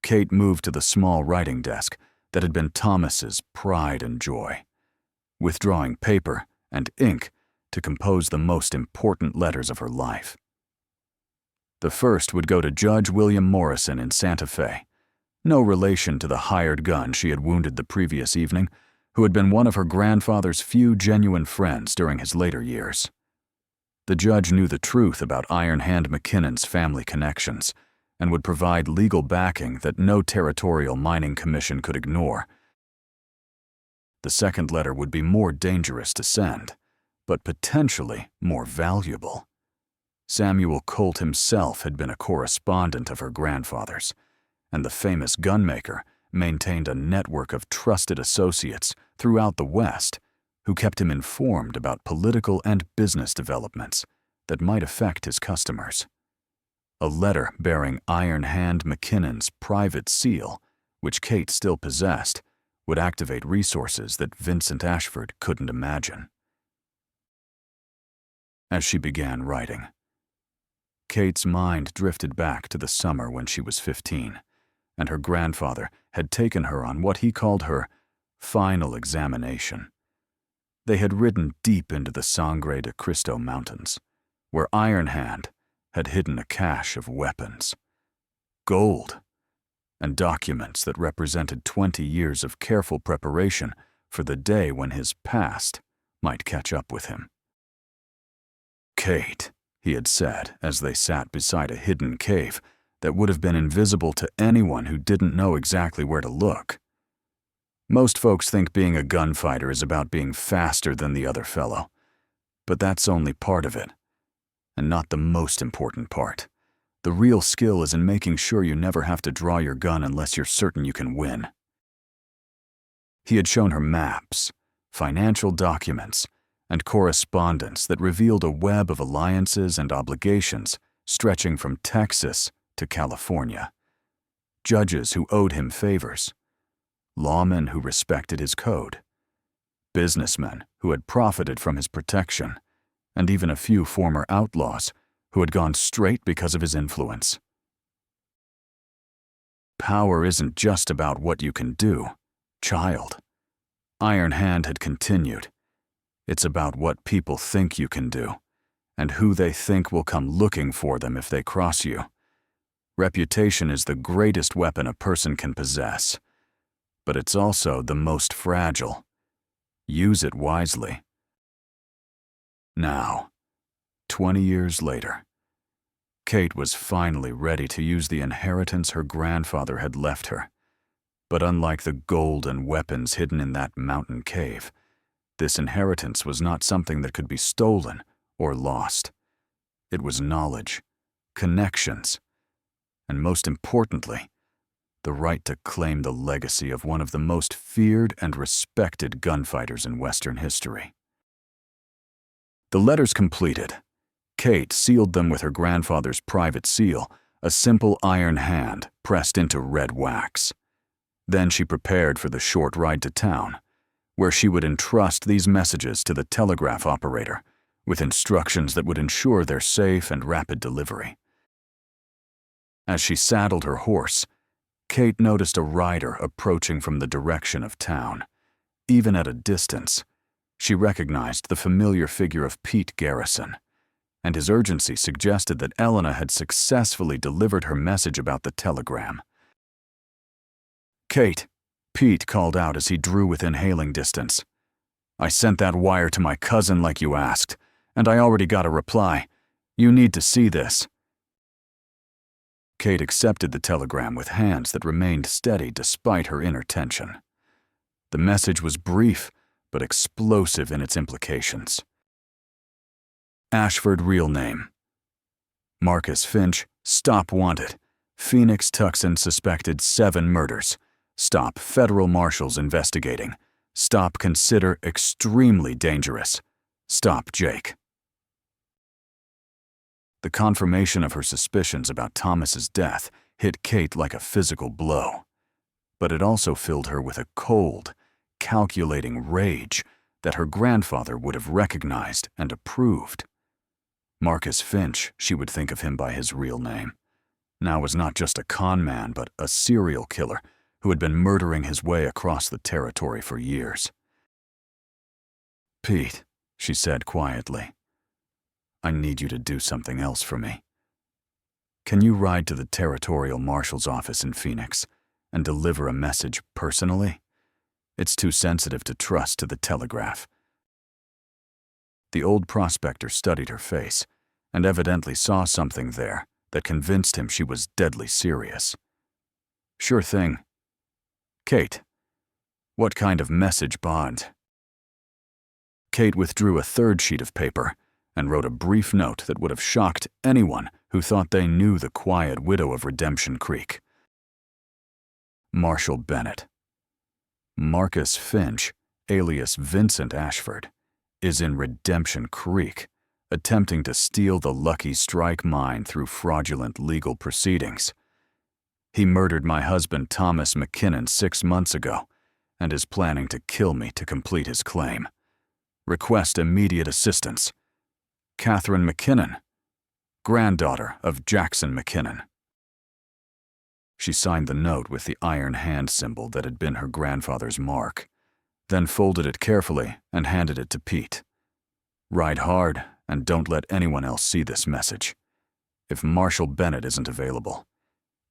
Kate moved to the small writing desk that had been Thomas's pride and joy, withdrawing paper and ink to compose the most important letters of her life. The first would go to Judge William Morrison in Santa Fe, no relation to the hired gun she had wounded the previous evening, who had been one of her grandfather's few genuine friends during his later years. The judge knew the truth about Iron Hand McKinnon's family connections and would provide legal backing that no territorial mining commission could ignore. The second letter would be more dangerous to send, but potentially more valuable. Samuel Colt himself had been a correspondent of her grandfather's, and the famous gunmaker maintained a network of trusted associates throughout the West who kept him informed about political and business developments that might affect his customers. A letter bearing Iron Hand McKinnon's private seal, which Kate still possessed, would activate resources that Vincent Ashford couldn't imagine. As she began writing, Kate's mind drifted back to the summer when she was 15, and her grandfather had taken her on what he called her final examination. They had ridden deep into the Sangre de Cristo Mountains, where Iron Hand had hidden a cache of weapons, gold, and documents that represented 20 years of careful preparation for the day when his past might catch up with him. "Kate," he had said as they sat beside a hidden cave that would have been invisible to anyone who didn't know exactly where to look. Most folks think being a gunfighter is about being faster than the other fellow, but that's only part of it, and not the most important part. The real skill is in making sure you never have to draw your gun unless you're certain you can win. He had shown her maps, financial documents, and correspondence that revealed a web of alliances and obligations stretching from Texas to California. Judges who owed him favors, lawmen who respected his code, businessmen who had profited from his protection, and even a few former outlaws who had gone straight because of his influence. Power isn't just about what you can do, child. Iron Hand had continued. It's about what people think you can do, and who they think will come looking for them if they cross you. Reputation is the greatest weapon a person can possess, but it's also the most fragile. Use it wisely. Now, 20 years later, Kate was finally ready to use the inheritance her grandfather had left her. But unlike the gold and weapons hidden in that mountain cave, this inheritance was not something that could be stolen or lost. It was knowledge, connections, and most importantly, the right to claim the legacy of one of the most feared and respected gunfighters in Western history. The letters completed, Kate sealed them with her grandfather's private seal, a simple iron hand pressed into red wax. Then she prepared for the short ride to town, where she would entrust these messages to the telegraph operator, with instructions that would ensure their safe and rapid delivery. As she saddled her horse, Kate noticed a rider approaching from the direction of town. Even at a distance, she recognized the familiar figure of Pete Garrison, and his urgency suggested that Elena had successfully delivered her message about the telegram. "Kate, Pete called out as he drew within hailing distance. "I sent that wire to my cousin like you asked, and I already got a reply. You need to see this." Kate accepted the telegram with hands that remained steady despite her inner tension. The message was brief, but explosive in its implications. Ashford real name. Marcus Finch, stop wanted. Phoenix Tucson suspected 7 murders. Stop federal marshals investigating. Stop consider extremely dangerous. Stop Jake. The confirmation of her suspicions about Thomas's death hit Kate like a physical blow. But it also filled her with a cold, calculating rage that her grandfather would have recognized and approved. Marcus Finch, she would think of him by his real name, now was not just a con man but a serial killer who had been murdering his way across the territory for years. "Pete," she said quietly, "I need you to do something else for me. Can you ride to the territorial marshal's office in Phoenix and deliver a message personally? It's too sensitive to trust to the telegraph." The old prospector studied her face and evidently saw something there that convinced him she was deadly serious. "Sure thing. Kate, what kind of message bond?" Kate withdrew a third sheet of paper and wrote a brief note that would have shocked anyone who thought they knew the quiet widow of Redemption Creek. Marshall Bennett. Marcus Finch, alias Vincent Ashford, is in Redemption Creek, attempting to steal the Lucky Strike mine through fraudulent legal proceedings. He murdered my husband Thomas McKinnon 6 months ago and is planning to kill me to complete his claim. Request immediate assistance. Catherine McKinnon, granddaughter of Jackson McKinnon. She signed the note with the iron hand symbol that had been her grandfather's mark, then folded it carefully and handed it to Pete. "Ride hard and don't let anyone else see this message. If Marshall Bennett isn't available,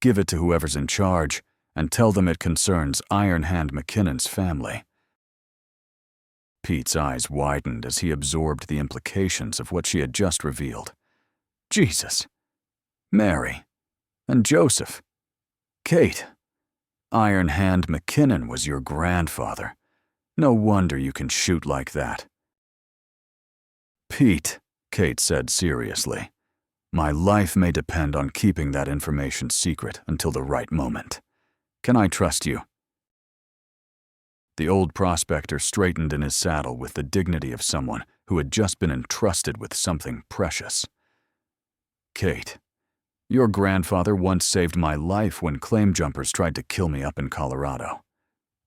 give it to whoever's in charge and tell them it concerns Iron Hand McKinnon's family." Pete's eyes widened as he absorbed the implications of what she had just revealed. Jesus. Mary. And Joseph. Kate. Iron Hand McKinnon was your grandfather. No wonder you can shoot like that. "Pete," Kate said seriously, "my life may depend on keeping that information secret until the right moment. Can I trust you?" The old prospector straightened in his saddle with the dignity of someone who had just been entrusted with something precious. "Kate, your grandfather once saved my life when claim jumpers tried to kill me up in Colorado.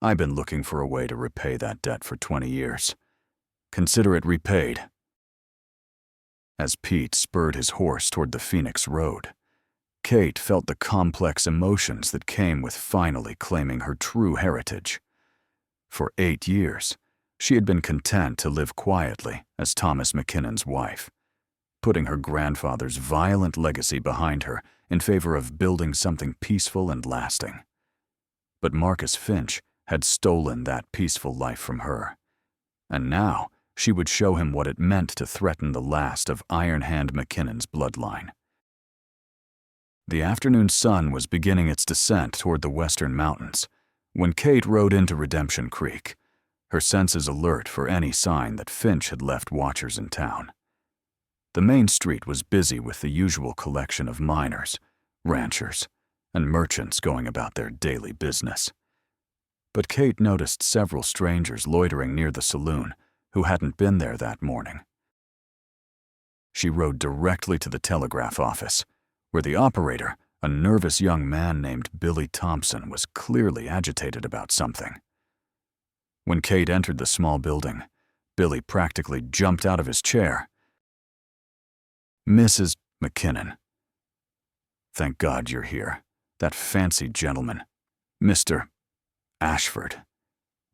I've been looking for a way to repay that debt for 20 years. Consider it repaid." As Pete spurred his horse toward the Phoenix road, Kate felt the complex emotions that came with finally claiming her true heritage. For 8 years, she had been content to live quietly as Thomas McKinnon's wife, putting her grandfather's violent legacy behind her in favor of building something peaceful and lasting. But Marcus Finch had stolen that peaceful life from her, and now she would show him what it meant to threaten the last of Iron Hand McKinnon's bloodline. The afternoon sun was beginning its descent toward the western mountains when Kate rode into Redemption Creek, her senses alert for any sign that Finch had left watchers in town. The main street was busy with the usual collection of miners, ranchers, and merchants going about their daily business. But Kate noticed several strangers loitering near the saloon who hadn't been there that morning. She rode directly to the telegraph office, where the operator, a nervous young man named Billy Thompson, was clearly agitated about something. When Kate entered the small building, Billy practically jumped out of his chair. "Mrs. McKinnon. Thank God you're here. That fancy gentleman, Mr. Ashford.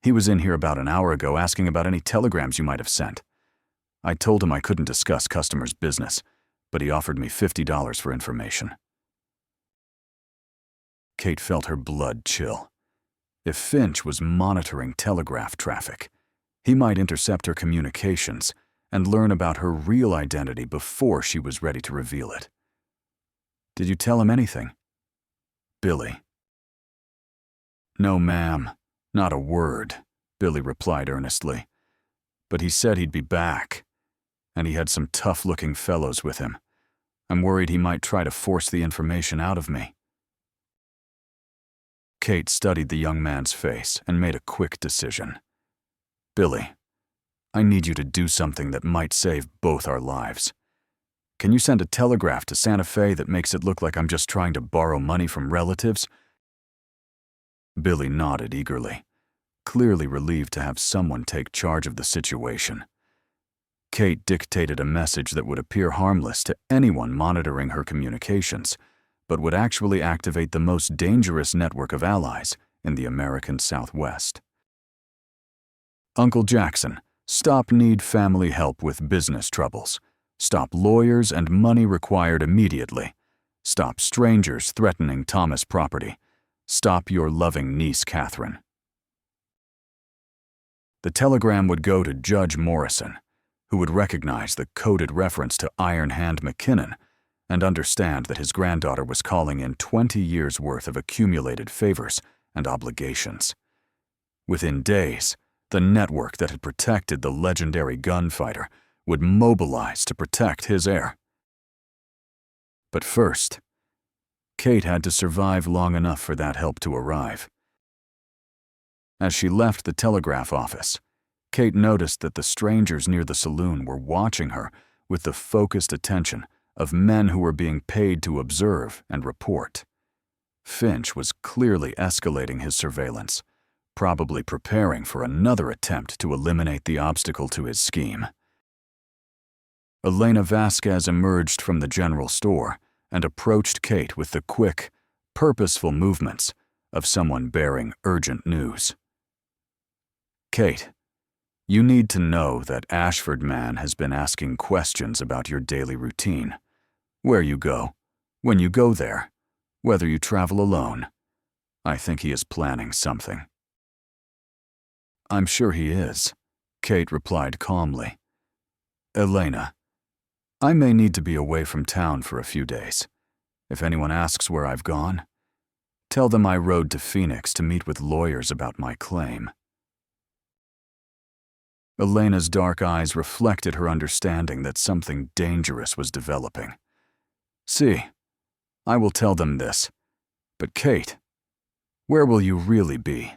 He was in here about an hour ago asking about any telegrams you might have sent. I told him I couldn't discuss customers' business, but he offered me $50 for information." Kate felt her blood chill. If Finch was monitoring telegraph traffic, he might intercept her communications and learn about her real identity before she was ready to reveal it. "Did you tell him anything?" Billy. "No, ma'am, not a word," Billy replied earnestly. "But he said he'd be back, and he had some tough-looking fellows with him. I'm worried he might try to force the information out of me." Kate studied the young man's face and made a quick decision. "Billy, I need you to do something that might save both our lives. Can you send a telegraph to Santa Fe that makes it look like I'm just trying to borrow money from relatives?" Billy nodded eagerly, clearly relieved to have someone take charge of the situation. Kate dictated a message that would appear harmless to anyone monitoring her communications, but would actually activate the most dangerous network of allies in the American Southwest. "Uncle Jackson, stop need family help with business troubles. Stop lawyers and money required immediately. Stop strangers threatening Thomas property. Stop your loving niece, Catherine." The telegram would go to Judge Morrison, who would recognize the coded reference to Iron Hand McKinnon and understand that his granddaughter was calling in 20 years' worth of accumulated favors and obligations. Within days, the network that had protected the legendary gunfighter would mobilize to protect his heir. But first, Kate had to survive long enough for that help to arrive. As she left the telegraph office, Kate noticed that the strangers near the saloon were watching her with the focused attention of men who were being paid to observe and report. Finch was clearly escalating his surveillance, probably preparing for another attempt to eliminate the obstacle to his scheme. Elena Vasquez emerged from the general store and approached Kate with the quick, purposeful movements of someone bearing urgent news. "Kate, you need to know that Ashford man has been asking questions about your daily routine. Where you go, when you go there, whether you travel alone. I think he is planning something." "I'm sure he is," Kate replied calmly. "Elena, I may need to be away from town for a few days. If anyone asks where I've gone, tell them I rode to Phoenix to meet with lawyers about my claim." Elena's dark eyes reflected her understanding that something dangerous was developing. "See, I will tell them this. But Kate, where will you really be?"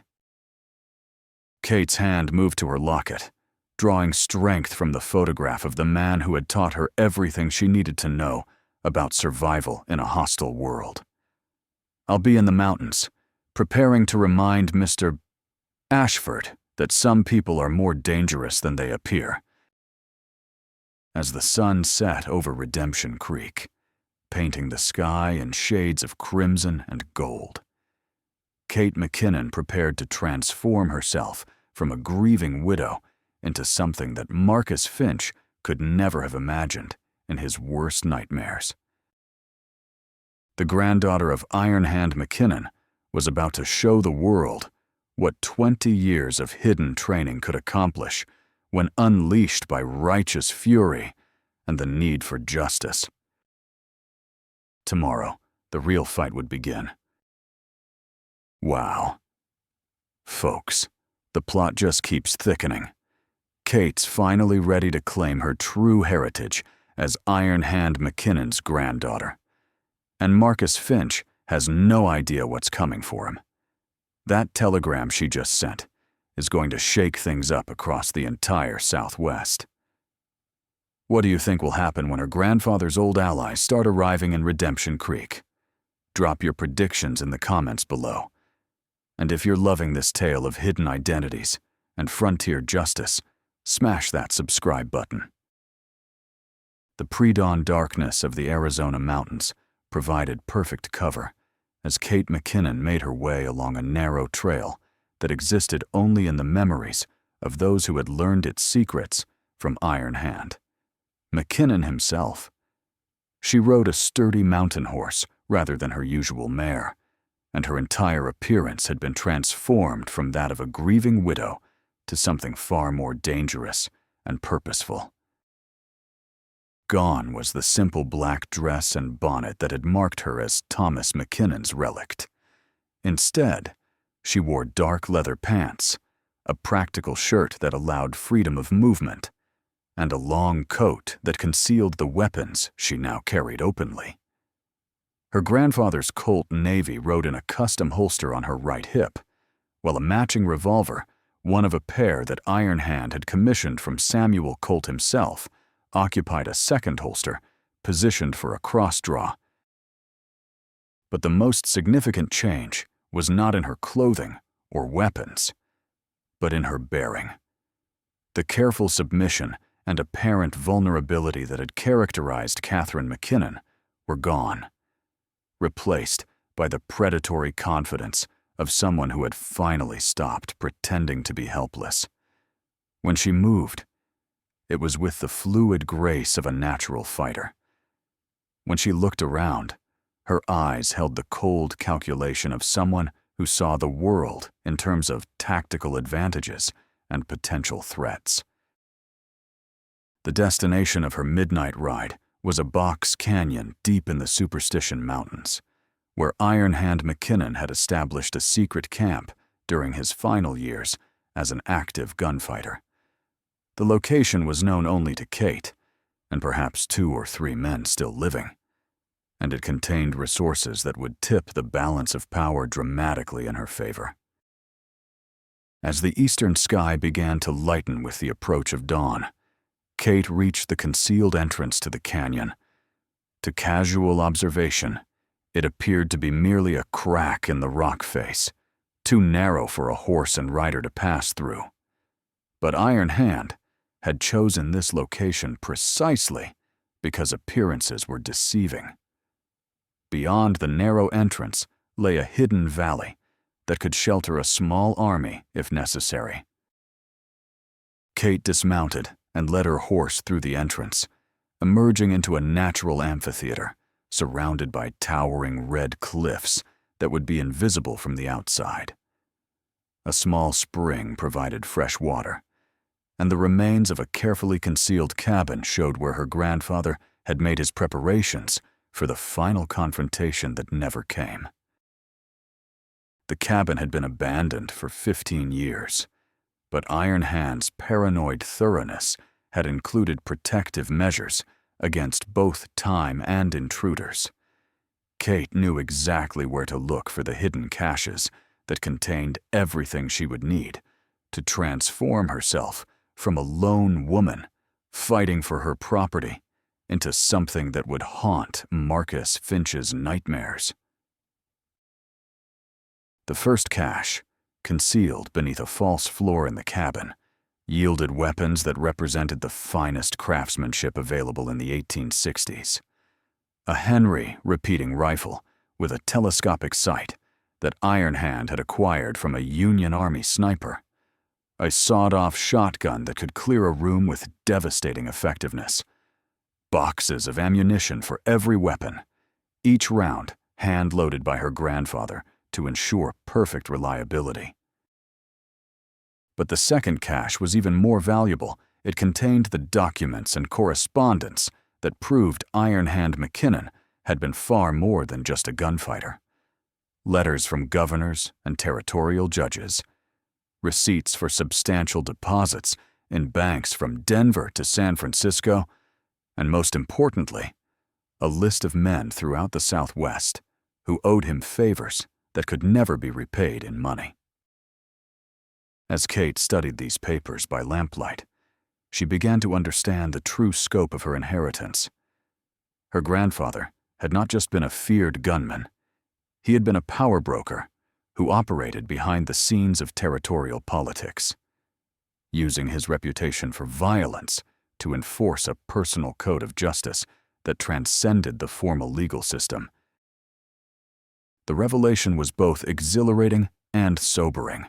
Kate's hand moved to her locket, drawing strength from the photograph of the man who had taught her everything she needed to know about survival in a hostile world. "I'll be in the mountains, preparing to remind Mr. Ashford that some people are more dangerous than they appear." As the sun set over Redemption Creek, painting the sky in shades of crimson and gold, Kate McKinnon prepared to transform herself from a grieving widow into something that Marcus Finch could never have imagined in his worst nightmares. The granddaughter of Iron Hand McKinnon was about to show the world what 20 years of hidden training could accomplish when unleashed by righteous fury and the need for justice. Tomorrow, the real fight would begin. Wow. Folks, the plot just keeps thickening. Kate's finally ready to claim her true heritage as Iron Hand McKinnon's granddaughter. And Marcus Finch has no idea what's coming for him. That telegram she just sent is going to shake things up across the entire Southwest. What do you think will happen when her grandfather's old allies start arriving in Redemption Creek? Drop your predictions in the comments below. And if you're loving this tale of hidden identities and frontier justice, smash that subscribe button. The pre-dawn darkness of the Arizona mountains provided perfect cover as Kate McKinnon made her way along a narrow trail that existed only in the memories of those who had learned its secrets from Iron Hand. McKinnon himself. She rode a sturdy mountain horse rather than her usual mare, and her entire appearance had been transformed from that of a grieving widow to something far more dangerous and purposeful. Gone was the simple black dress and bonnet that had marked her as Thomas McKinnon's relict. Instead, she wore dark leather pants, a practical shirt that allowed freedom of movement, and a long coat that concealed the weapons she now carried openly. Her grandfather's Colt Navy rode in a custom holster on her right hip, while a matching revolver, one of a pair that Iron Hand had commissioned from Samuel Colt himself, occupied a second holster, positioned for a cross-draw. But the most significant change was not in her clothing or weapons, but in her bearing. The careful submission and apparent vulnerability that had characterized Catherine McKinnon were gone, replaced by the predatory confidence of someone who had finally stopped pretending to be helpless. When she moved, it was with the fluid grace of a natural fighter. When she looked around, her eyes held the cold calculation of someone who saw the world in terms of tactical advantages and potential threats. The destination of her midnight ride was a box canyon deep in the Superstition Mountains, where Iron Hand McKinnon had established a secret camp during his final years as an active gunfighter. The location was known only to Kate, and perhaps 2 or 3 men still living, and it contained resources that would tip the balance of power dramatically in her favor. As the eastern sky began to lighten with the approach of dawn, Kate reached the concealed entrance to the canyon. To casual observation, it appeared to be merely a crack in the rock face, too narrow for a horse and rider to pass through. But Iron Hand had chosen this location precisely because appearances were deceiving. Beyond the narrow entrance lay a hidden valley that could shelter a small army if necessary. Kate dismounted and led her horse through the entrance, emerging into a natural amphitheater surrounded by towering red cliffs that would be invisible from the outside. A small spring provided fresh water, and the remains of a carefully concealed cabin showed where her grandfather had made his preparations for the final confrontation that never came. The cabin had been abandoned for 15 years, but Iron Hand's paranoid thoroughness had included protective measures against both time and intruders. Kate knew exactly where to look for the hidden caches that contained everything she would need to transform herself from a lone woman fighting for her property into something that would haunt Marcus Finch's nightmares. The first cache, concealed beneath a false floor in the cabin, yielded weapons that represented the finest craftsmanship available in the 1860s. A Henry repeating rifle with a telescopic sight that Iron Hand had acquired from a Union Army sniper. A sawed-off shotgun that could clear a room with devastating effectiveness. Boxes of ammunition for every weapon, each round hand-loaded by her grandfather to ensure perfect reliability. But the second cache was even more valuable. It contained the documents and correspondence that proved Iron Hand McKinnon had been far more than just a gunfighter. Letters from governors and territorial judges, receipts for substantial deposits in banks from Denver to San Francisco, and most importantly, a list of men throughout the Southwest who owed him favors that could never be repaid in money. As Kate studied these papers by lamplight, she began to understand the true scope of her inheritance. Her grandfather had not just been a feared gunman, he had been a power broker who operated behind the scenes of territorial politics, using his reputation for violence to enforce a personal code of justice that transcended the formal legal system. The revelation was both exhilarating and sobering.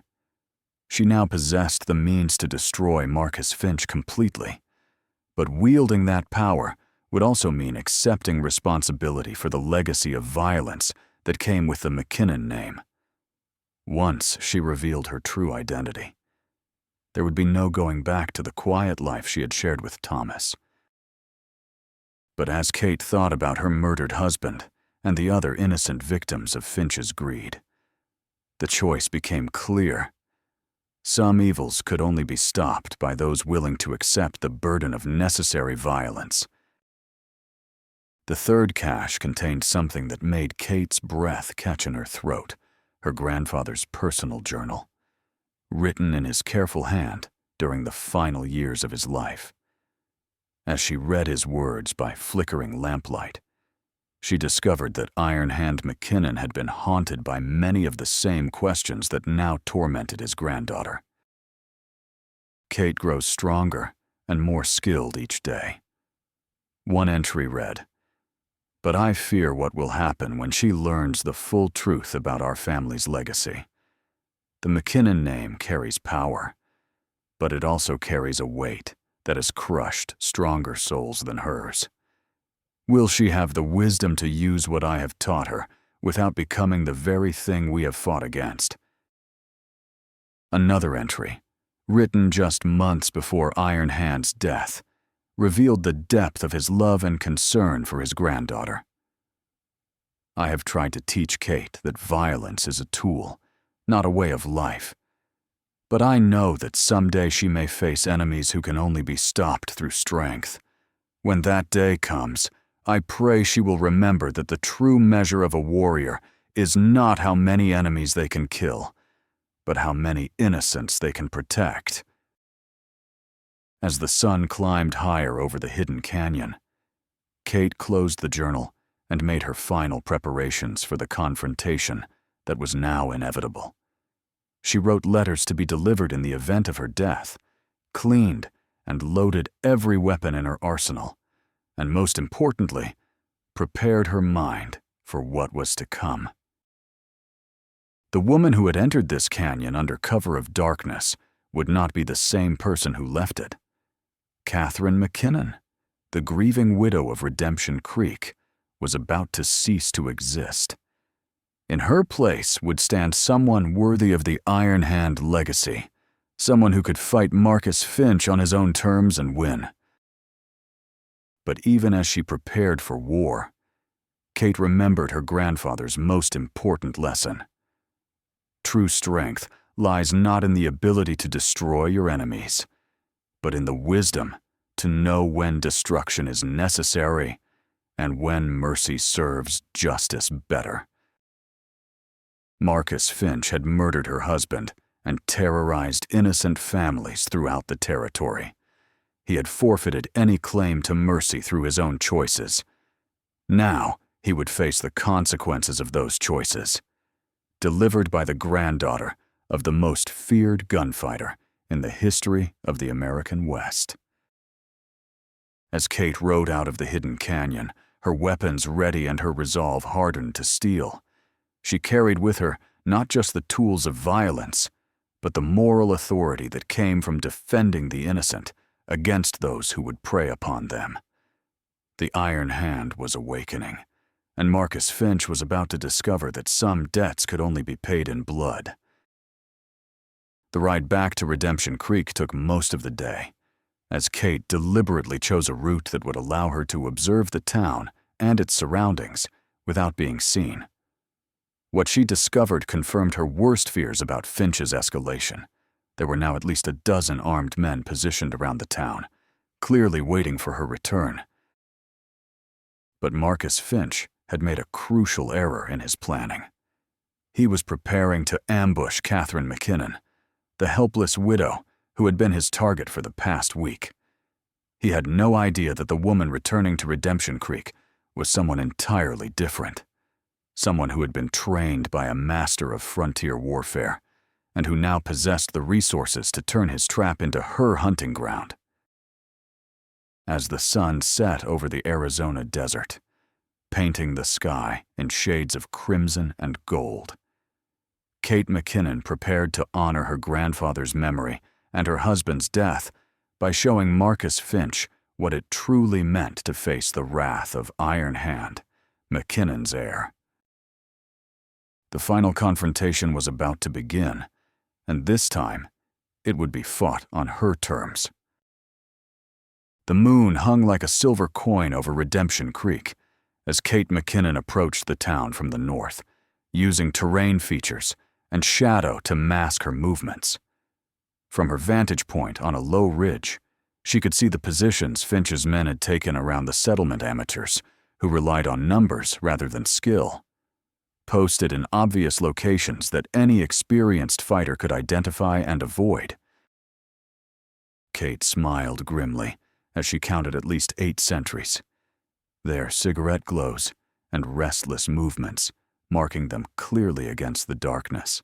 She now possessed the means to destroy Marcus Finch completely, but wielding that power would also mean accepting responsibility for the legacy of violence that came with the McKinnon name. Once she revealed her true identity, there would be no going back to the quiet life she had shared with Thomas. But as Kate thought about her murdered husband and the other innocent victims of Finch's greed, the choice became clear. Some evils could only be stopped by those willing to accept the burden of necessary violence. The third cache contained something that made Kate's breath catch in her throat: her grandfather's personal journal, written in his careful hand during the final years of his life. As she read his words by flickering lamplight, she discovered that Iron Hand McKinnon had been haunted by many of the same questions that now tormented his granddaughter. Kate grows stronger and more skilled each day. One entry read, "But I fear what will happen when she learns the full truth about our family's legacy. The McKinnon name carries power, but it also carries a weight that has crushed stronger souls than hers. Will she have the wisdom to use what I have taught her without becoming the very thing we have fought against?" Another entry, written just months before Iron Hand's death, revealed the depth of his love and concern for his granddaughter. "I have tried to teach Kate that violence is a tool, not a way of life. But I know that someday she may face enemies who can only be stopped through strength. When that day comes, I pray she will remember that the true measure of a warrior is not how many enemies they can kill, but how many innocents they can protect." As the sun climbed higher over the hidden canyon, Kate closed the journal and made her final preparations for the confrontation that was now inevitable. She wrote letters to be delivered in the event of her death, cleaned and loaded every weapon in her arsenal, and most importantly, prepared her mind for what was to come. The woman who had entered this canyon under cover of darkness would not be the same person who left it. Catherine McKinnon, the grieving widow of Redemption Creek, was about to cease to exist. In her place would stand someone worthy of the Iron Hand legacy, someone who could fight Marcus Finch on his own terms and win. But even as she prepared for war, Kate remembered her grandfather's most important lesson. True strength lies not in the ability to destroy your enemies, but in the wisdom to know when destruction is necessary and when mercy serves justice better. Marcus Finch had murdered her husband and terrorized innocent families throughout the territory. He had forfeited any claim to mercy through his own choices. Now he would face the consequences of those choices, delivered by the granddaughter of the most feared gunfighter in the history of the American West. As Kate rode out of the hidden canyon, her weapons ready and her resolve hardened to steel, she carried with her not just the tools of violence, but the moral authority that came from defending the innocent against those who would prey upon them. The Iron Hand was awakening, and Marcus Finch was about to discover that some debts could only be paid in blood. The ride back to Redemption Creek took most of the day, as Kate deliberately chose a route that would allow her to observe the town and its surroundings without being seen. What she discovered confirmed her worst fears about Finch's escalation. There were now at least a dozen armed men positioned around the town, clearly waiting for her return. But Marcus Finch had made a crucial error in his planning. He was preparing to ambush Catherine McKinnon, the helpless widow who had been his target for the past week. He had no idea that the woman returning to Redemption Creek was someone entirely different. Someone who had been trained by a master of frontier warfare, and who now possessed the resources to turn his trap into her hunting ground. As the sun set over the Arizona desert, painting the sky in shades of crimson and gold, Kate McKinnon prepared to honor her grandfather's memory and her husband's death by showing Marcus Finch what it truly meant to face the wrath of Iron Hand, McKinnon's heir. The final confrontation was about to begin, and this time, it would be fought on her terms. The moon hung like a silver coin over Redemption Creek as Kate McKinnon approached the town from the north, using terrain features and shadow to mask her movements. From her vantage point on a low ridge, she could see the positions Finch's men had taken around the settlement amateurs, who relied on numbers rather than skill. Posted in obvious locations that any experienced fighter could identify and avoid. Kate smiled grimly as she counted at least 8 sentries, their cigarette glows and restless movements marking them clearly against the darkness.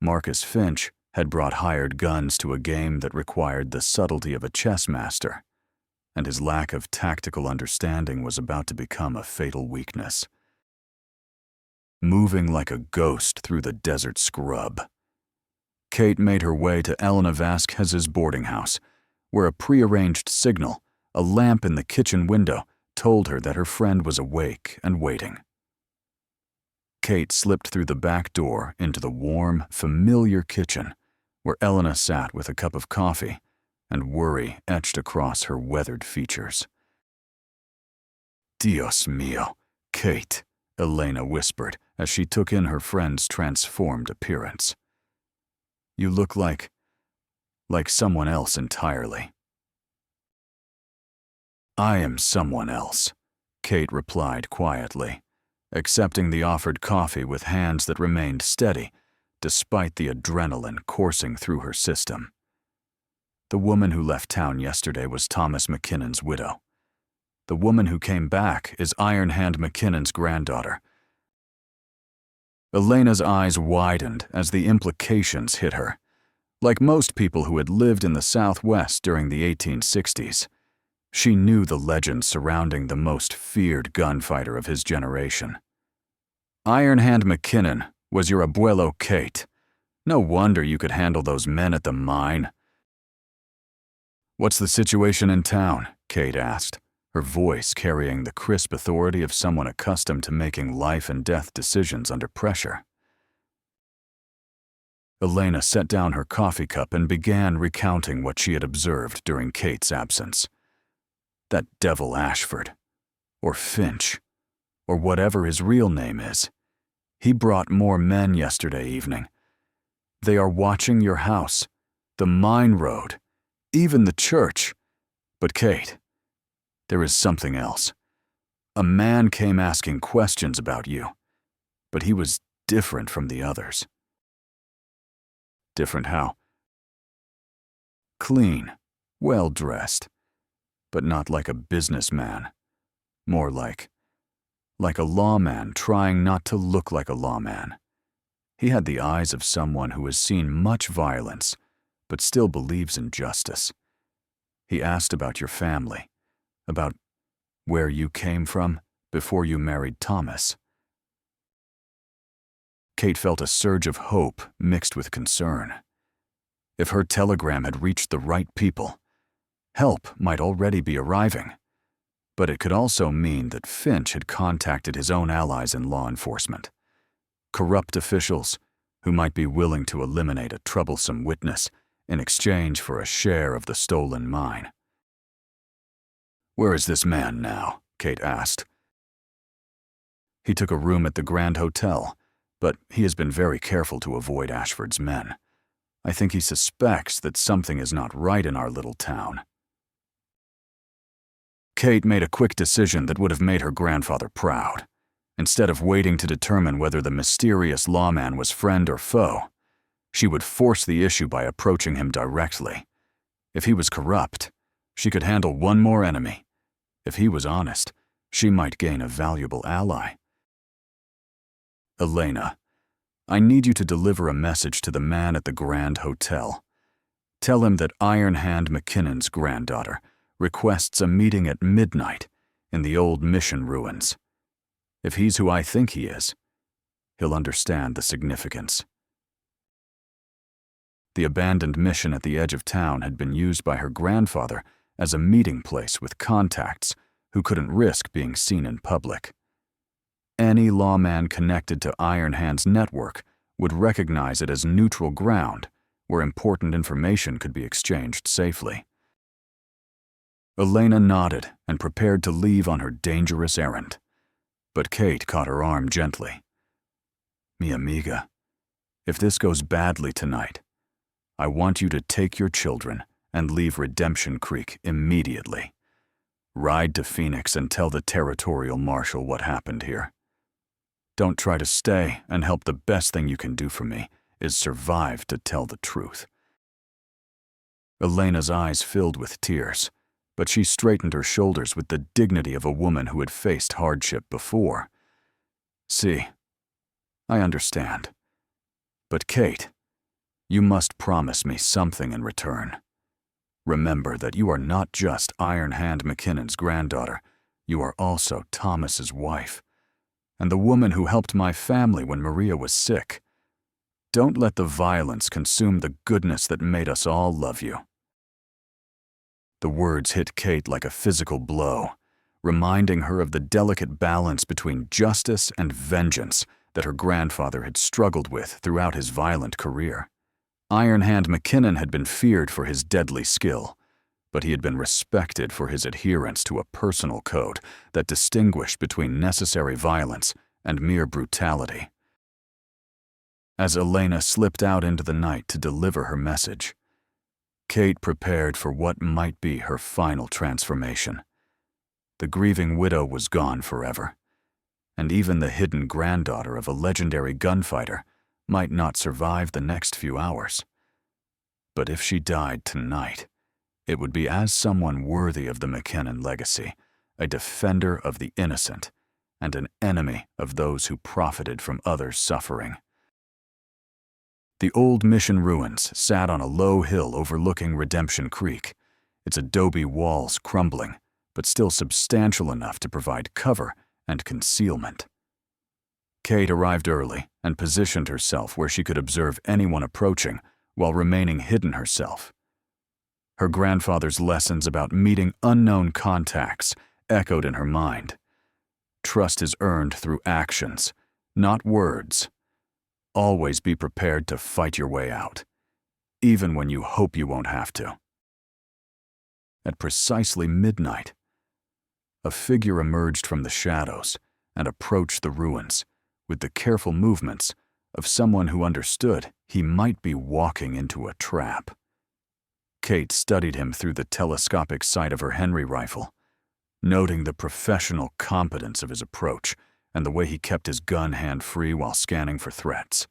Marcus Finch had brought hired guns to a game that required the subtlety of a chess master, and his lack of tactical understanding was about to become a fatal weakness. Moving like a ghost through the desert scrub, Kate made her way to Elena Vasquez's boarding house, where a prearranged signal, a lamp in the kitchen window, told her that her friend was awake and waiting. Kate slipped through the back door into the warm, familiar kitchen, where Elena sat with a cup of coffee and worry etched across her weathered features. "Dios mío, Kate," Elena whispered as she took in her friend's transformed appearance. "You look like someone else entirely." "I am someone else," Kate replied quietly, accepting the offered coffee with hands that remained steady, despite the adrenaline coursing through her system. The woman who left town yesterday was Thomas McKinnon's widow. The woman who came back is Iron Hand McKinnon's granddaughter. Elena's eyes widened as the implications hit her. Like most people who had lived in the Southwest during the 1860s, she knew the legends surrounding the most feared gunfighter of his generation. Iron Hand McKinnon was your abuelo, Kate. No wonder you could handle those men at the mine. "What's the situation in town?" Kate asked, her voice carrying the crisp authority of someone accustomed to making life and death decisions under pressure. Elena set down her coffee cup and began recounting what she had observed during Kate's absence. That devil Ashford, or Finch, or whatever his real name is. He brought more men yesterday evening. They are watching your house, the mine road, even the church. But Kate, there is something else. A man came asking questions about you, but he was different from the others." "Different how?" "Clean, well-dressed, but not like a businessman. More like a lawman trying not to look like a lawman. He had the eyes of someone who has seen much violence, but still believes in justice. He asked about your family, about where you came from before you married Thomas." Kate felt a surge of hope mixed with concern. If her telegram had reached the right people, help might already be arriving. But it could also mean that Finch had contacted his own allies in law enforcement. Corrupt officials who might be willing to eliminate a troublesome witness in exchange for a share of the stolen mine. "Where is this man now?" Kate asked. "He took a room at the Grand Hotel, but he has been very careful to avoid Ashford's men. I think he suspects that something is not right in our little town." Kate made a quick decision that would have made her grandfather proud. Instead of waiting to determine whether the mysterious lawman was friend or foe, she would force the issue by approaching him directly. If he was corrupt, she could handle one more enemy. If he was honest, she might gain a valuable ally. "Elena, I need you to deliver a message to the man at the Grand Hotel. Tell him that Iron Hand McKinnon's granddaughter requests a meeting at midnight in the old mission ruins. If he's who I think he is, he'll understand the significance." The abandoned mission at the edge of town had been used by her grandfather as a meeting place with contacts who couldn't risk being seen in public. any lawman connected to Iron Hand's network would recognize it as neutral ground where important information could be exchanged safely. Elena nodded and prepared to leave on her dangerous errand, but Kate caught her arm gently. "Mi amiga, if this goes badly tonight, I want you to take your children and leave Redemption Creek immediately. Ride to Phoenix and tell the territorial marshal what happened here. Don't try to stay and help. The best thing you can do for me is survive to tell the truth." Elena's eyes filled with tears, but she straightened her shoulders with the dignity of a woman who had faced hardship before. "See, I understand. But Kate, you must promise me something in return. Remember that you are not just Iron Hand McKinnon's granddaughter, you are also Thomas's wife, and the woman who helped my family when Maria was sick. Don't let the violence consume the goodness that made us all love you." The words hit Kate like a physical blow, reminding her of the delicate balance between justice and vengeance that her grandfather had struggled with throughout his violent career. Iron Hand McKinnon had been feared for his deadly skill, but he had been respected for his adherence to a personal code that distinguished between necessary violence and mere brutality. As Elena slipped out into the night to deliver her message, Kate prepared for what might be her final transformation. The grieving widow was gone forever, and even the hidden granddaughter of a legendary gunfighter might not survive the next few hours. But if she died tonight, it would be as someone worthy of the McKinnon legacy, a defender of the innocent, and an enemy of those who profited from others' suffering. The old mission ruins sat on a low hill overlooking Redemption Creek, its adobe walls crumbling, but still substantial enough to provide cover and concealment. Kate arrived early and positioned herself where she could observe anyone approaching while remaining hidden herself. Her grandfather's lessons about meeting unknown contacts echoed in her mind. Trust is earned through actions, not words. Always be prepared to fight your way out, even when you hope you won't have to. At precisely midnight, a figure emerged from the shadows and approached the ruins with the careful movements of someone who understood he might be walking into a trap. Kate studied him through the telescopic sight of her Henry rifle, noting the professional competence of his approach and the way he kept his gun hand-free while scanning for threats.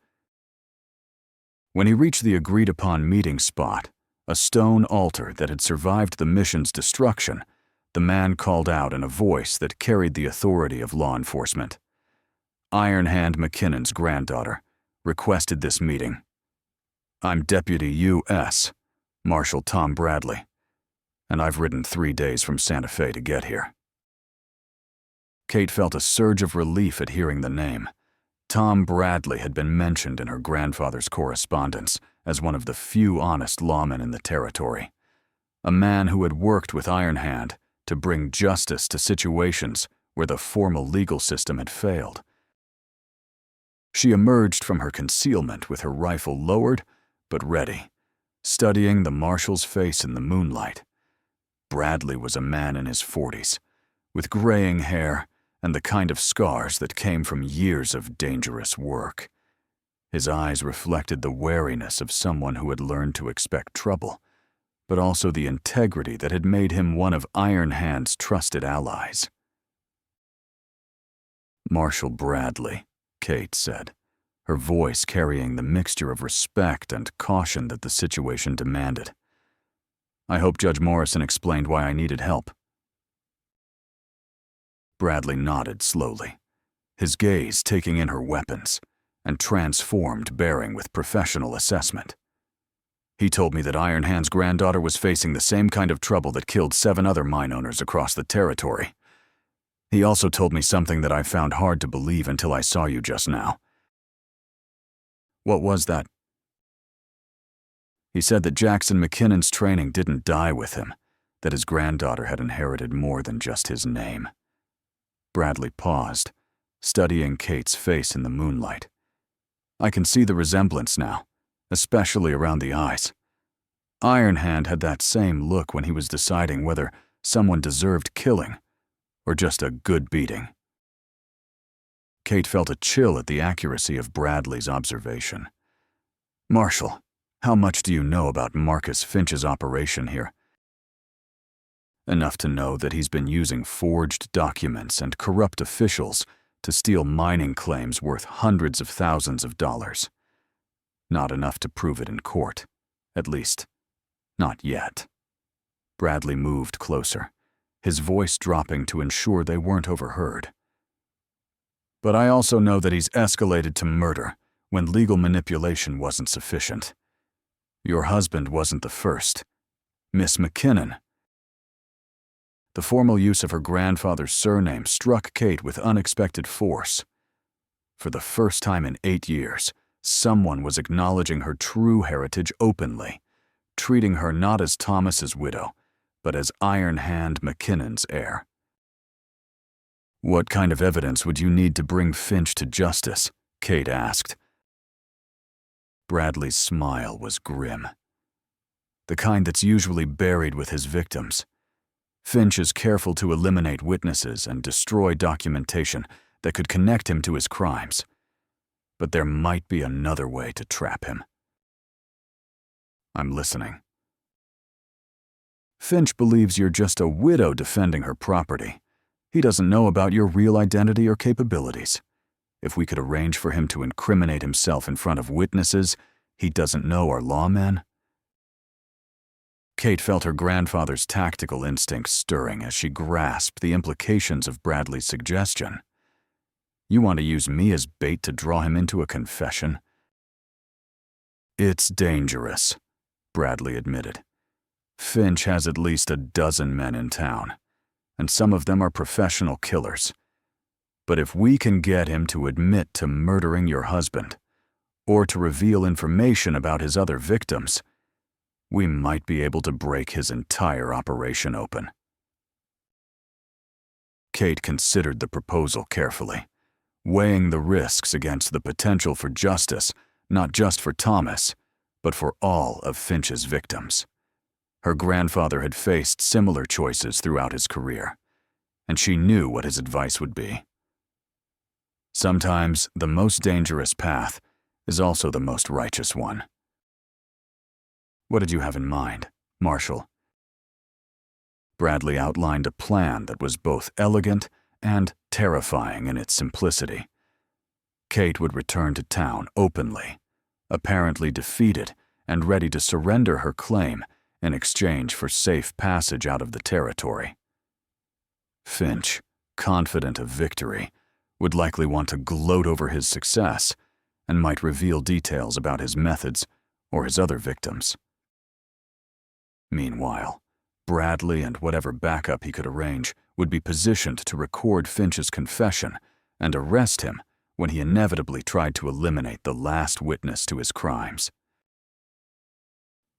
When he reached the agreed-upon meeting spot, a stone altar that had survived the mission's destruction, the man called out in a voice that carried the authority of law enforcement. "Iron Hand McKinnon's granddaughter requested this meeting. I'm Deputy U.S. Marshal Tom Bradley, and I've ridden 3 days from Santa Fe to get here." Kate felt a surge of relief at hearing the name. Tom Bradley had been mentioned in her grandfather's correspondence as one of the few honest lawmen in the territory, a man who had worked with Iron Hand to bring justice to situations where the formal legal system had failed. She emerged from her concealment with her rifle lowered but ready, studying the marshal's face in the moonlight. Bradley was a man in his 40s, with graying hair and the kind of scars that came from years of dangerous work. His eyes reflected the wariness of someone who had learned to expect trouble, but also the integrity that had made him one of Iron Hand's trusted allies. "Marshal Bradley," Kate said, her voice carrying the mixture of respect and caution that the situation demanded. "I hope Judge Morrison explained why I needed help." Bradley nodded slowly, his gaze taking in her weapons, and transformed bearing with professional assessment. "He told me that Iron Hand's granddaughter was facing the same kind of trouble that killed 7 other mine owners across the territory. He also told me something that I found hard to believe until I saw you just now." "What was that?" "He said that Jackson McKinnon's training didn't die with him, that his granddaughter had inherited more than just his name." Bradley paused, studying Kate's face in the moonlight. I can see the resemblance now, especially around the eyes. Iron Hand had that same look when he was deciding whether someone deserved killing or just a good beating. Kate felt a chill at the accuracy of Bradley's observation. Marshall, how much do you know about Marcus Finch's operation here? Enough to know that he's been using forged documents and corrupt officials to steal mining claims worth hundreds of thousands of dollars. Not enough to prove it in court. At least, not yet. Bradley moved closer, his voice dropping to ensure they weren't overheard. But I also know that he's escalated to murder when legal manipulation wasn't sufficient. Your husband wasn't the first. Miss McKinnon. The formal use of her grandfather's surname struck Kate with unexpected force. For the first time in 8 years, someone was acknowledging her true heritage openly, treating her not as Thomas's widow, but as Iron Hand McKinnon's heir. What kind of evidence would you need to bring Finch to justice? Kate asked. Bradley's smile was grim. The kind that's usually buried with his victims. Finch is careful to eliminate witnesses and destroy documentation that could connect him to his crimes. But there might be another way to trap him. I'm listening. Finch believes you're just a widow defending her property. He doesn't know about your real identity or capabilities. If we could arrange for him to incriminate himself in front of witnesses, he doesn't know are lawmen. Kate felt her grandfather's tactical instincts stirring as she grasped the implications of Bradley's suggestion. You want to use me as bait to draw him into a confession? It's dangerous, Bradley admitted. Finch has at least a dozen men in town, and some of them are professional killers. But if we can get him to admit to murdering your husband, or to reveal information about his other victims, we might be able to break his entire operation open. Kate considered the proposal carefully, weighing the risks against the potential for justice, not just for Thomas, but for all of Finch's victims. Her grandfather had faced similar choices throughout his career, and she knew what his advice would be. Sometimes the most dangerous path is also the most righteous one. What did you have in mind, Marshall? Bradley outlined a plan that was both elegant and terrifying in its simplicity. Kate would return to town openly, apparently defeated and ready to surrender her claim in exchange for safe passage out of the territory. Finch, confident of victory, would likely want to gloat over his success and might reveal details about his methods or his other victims. Meanwhile, Bradley and whatever backup he could arrange would be positioned to record Finch's confession and arrest him when he inevitably tried to eliminate the last witness to his crimes.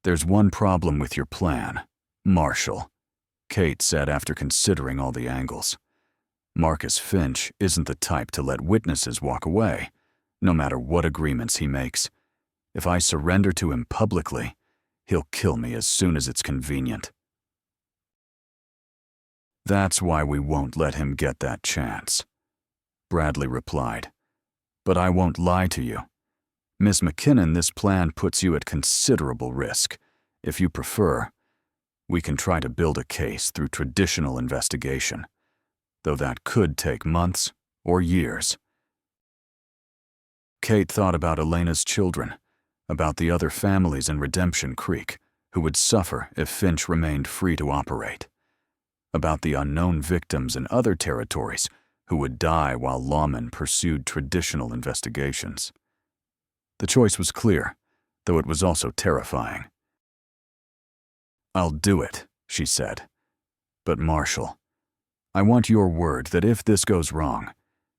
There's one problem with your plan, Marshall, Kate said after considering all the angles. Marcus Finch isn't the type to let witnesses walk away, no matter what agreements he makes. If I surrender to him publicly, he'll kill me as soon as it's convenient. That's why we won't let him get that chance, Bradley replied. But I won't lie to you. Miss McKinnon, this plan puts you at considerable risk. If you prefer, we can try to build a case through traditional investigation, though that could take months or years. Kate thought about Elena's children, about the other families in Redemption Creek who would suffer if Finch remained free to operate, about the unknown victims in other territories who would die while lawmen pursued traditional investigations. The choice was clear, though it was also terrifying. I'll do it, she said. But Marshall, I want your word that if this goes wrong,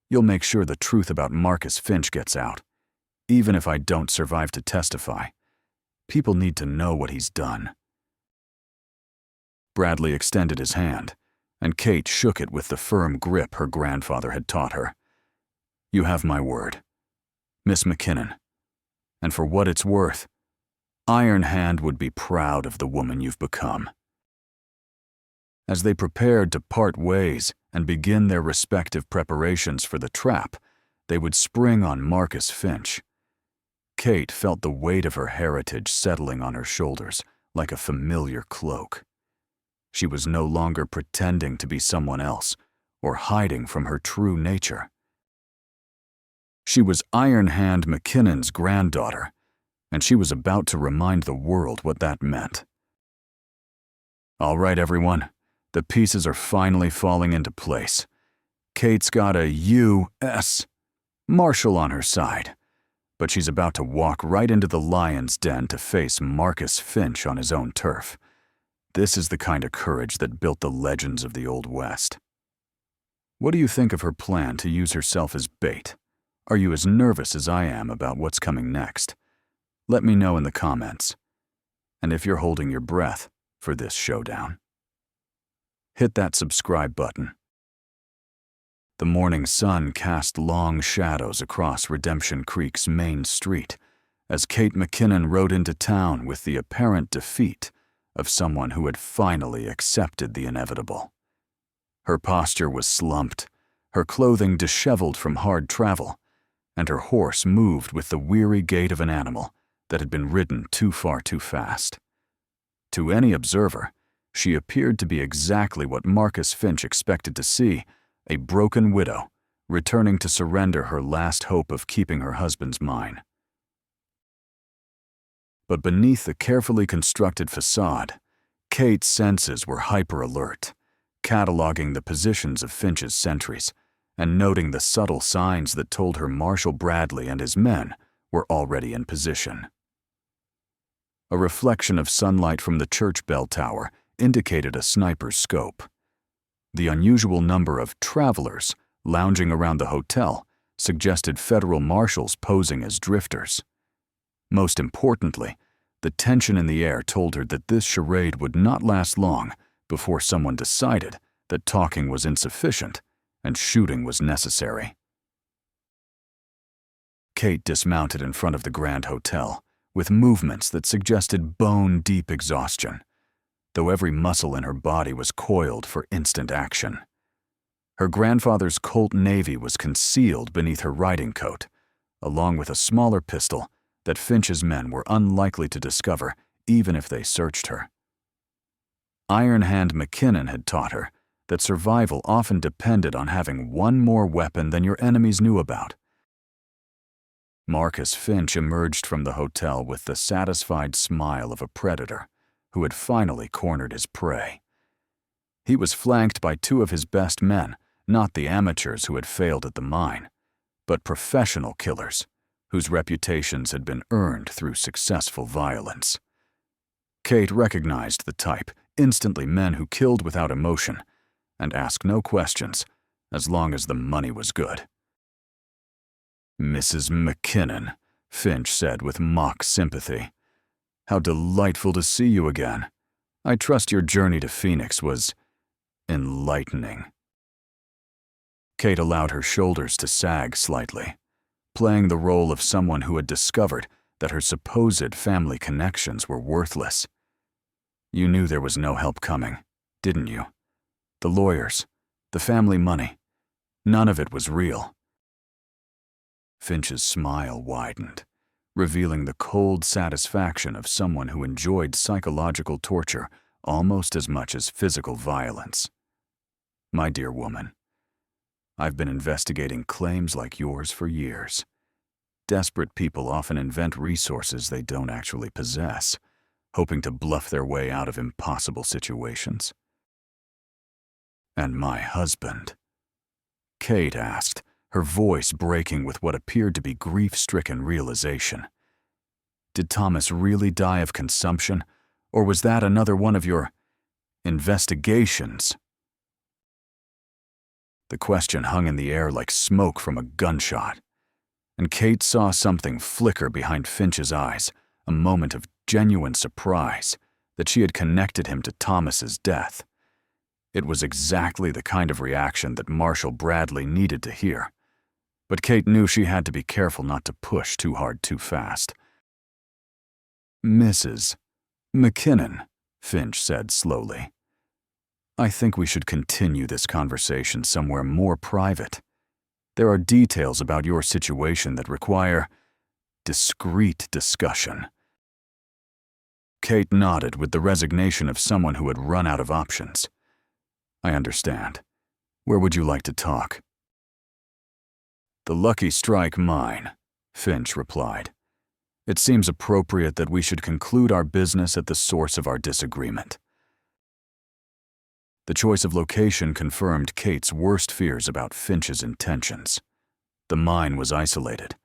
you'll make sure the truth about Marcus Finch gets out, even if I don't survive to testify. People need to know what he's done. Bradley extended his hand, and Kate shook it with the firm grip her grandfather had taught her. You have my word, Miss McKinnon, and for what it's worth, Iron Hand would be proud of the woman you've become." As they prepared to part ways and begin their respective preparations for the trap they would spring on Marcus Finch, Kate felt the weight of her heritage settling on her shoulders like a familiar cloak. She was no longer pretending to be someone else or hiding from her true nature. She was Iron Hand McKinnon's granddaughter, and she was about to remind the world what that meant. "All right, everyone, the pieces are finally falling into place. Kate's got a U.S. Marshal on her side, but she's about to walk right into the lion's den to face Marcus Finch on his own turf. This is the kind of courage that built the legends of the Old West. What do you think of her plan to use herself as bait? Are you as nervous as I am about what's coming next? Let me know in the comments. And if you're holding your breath for this showdown, hit that subscribe button." The morning sun cast long shadows across Redemption Creek's main street as Kate McKinnon rode into town with the apparent defeat of someone who had finally accepted the inevitable. Her posture was slumped, her clothing disheveled from hard travel, and her horse moved with the weary gait of an animal that had been ridden too far too fast. To any observer, she appeared to be exactly what Marcus Finch expected to see: a broken widow returning to surrender her last hope of keeping her husband's mine. But beneath the carefully constructed facade, Kate's senses were hyper-alert, cataloging the positions of Finch's sentries and noting the subtle signs that told her Marshal Bradley and his men were already in position. A reflection of sunlight from the church bell tower indicated a sniper's scope. The unusual number of travelers lounging around the hotel suggested federal marshals posing as drifters. Most importantly, the tension in the air told her that this charade would not last long before someone decided that talking was insufficient and shooting was necessary. Kate dismounted in front of the Grand Hotel with movements that suggested bone-deep exhaustion, though every muscle in her body was coiled for instant action. Her grandfather's Colt Navy was concealed beneath her riding coat, along with a smaller pistol that Finch's men were unlikely to discover even if they searched her. Iron Hand McKinnon had taught her that survival often depended on having one more weapon than your enemies knew about. Marcus Finch emerged from the hotel with the satisfied smile of a predator who had finally cornered his prey. He was flanked by two of his best men, not the amateurs who had failed at the mine, but professional killers whose reputations had been earned through successful violence. Kate recognized the type, instantly men who killed without emotion and asked no questions as long as the money was good. "Mrs. McKinnon," Finch said with mock sympathy. "How delightful to see you again. I trust your journey to Phoenix was enlightening." Kate allowed her shoulders to sag slightly, playing the role of someone who had discovered that her supposed family connections were worthless. "You knew there was no help coming, didn't you? The lawyers, the family money, none of it was real." Finch's smile widened, revealing the cold satisfaction of someone who enjoyed psychological torture almost as much as physical violence. "My dear woman, I've been investigating claims like yours for years. Desperate people often invent resources they don't actually possess, hoping to bluff their way out of impossible situations." "And my husband?" Kate asked, her voice breaking with what appeared to be grief-stricken realization. "Did Thomas really die of consumption, or was that another one of your investigations?" The question hung in the air like smoke from a gunshot, and Kate saw something flicker behind Finch's eyes, a moment of genuine surprise that she had connected him to Thomas's death. It was exactly the kind of reaction that Marshal Bradley needed to hear. but Kate knew she had to be careful not to push too hard too fast. "Mrs. McKinnon," Finch said slowly, "I think we should continue this conversation somewhere more private. There are details about your situation that require discreet discussion." Kate nodded with the resignation of someone who had run out of options. "I understand. Where would you like to talk?" "The Lucky Strike mine," Finch replied. "It seems appropriate that we should conclude our business at the source of our disagreement." The choice of location confirmed Kate's worst fears about Finch's intentions. The mine was isolated,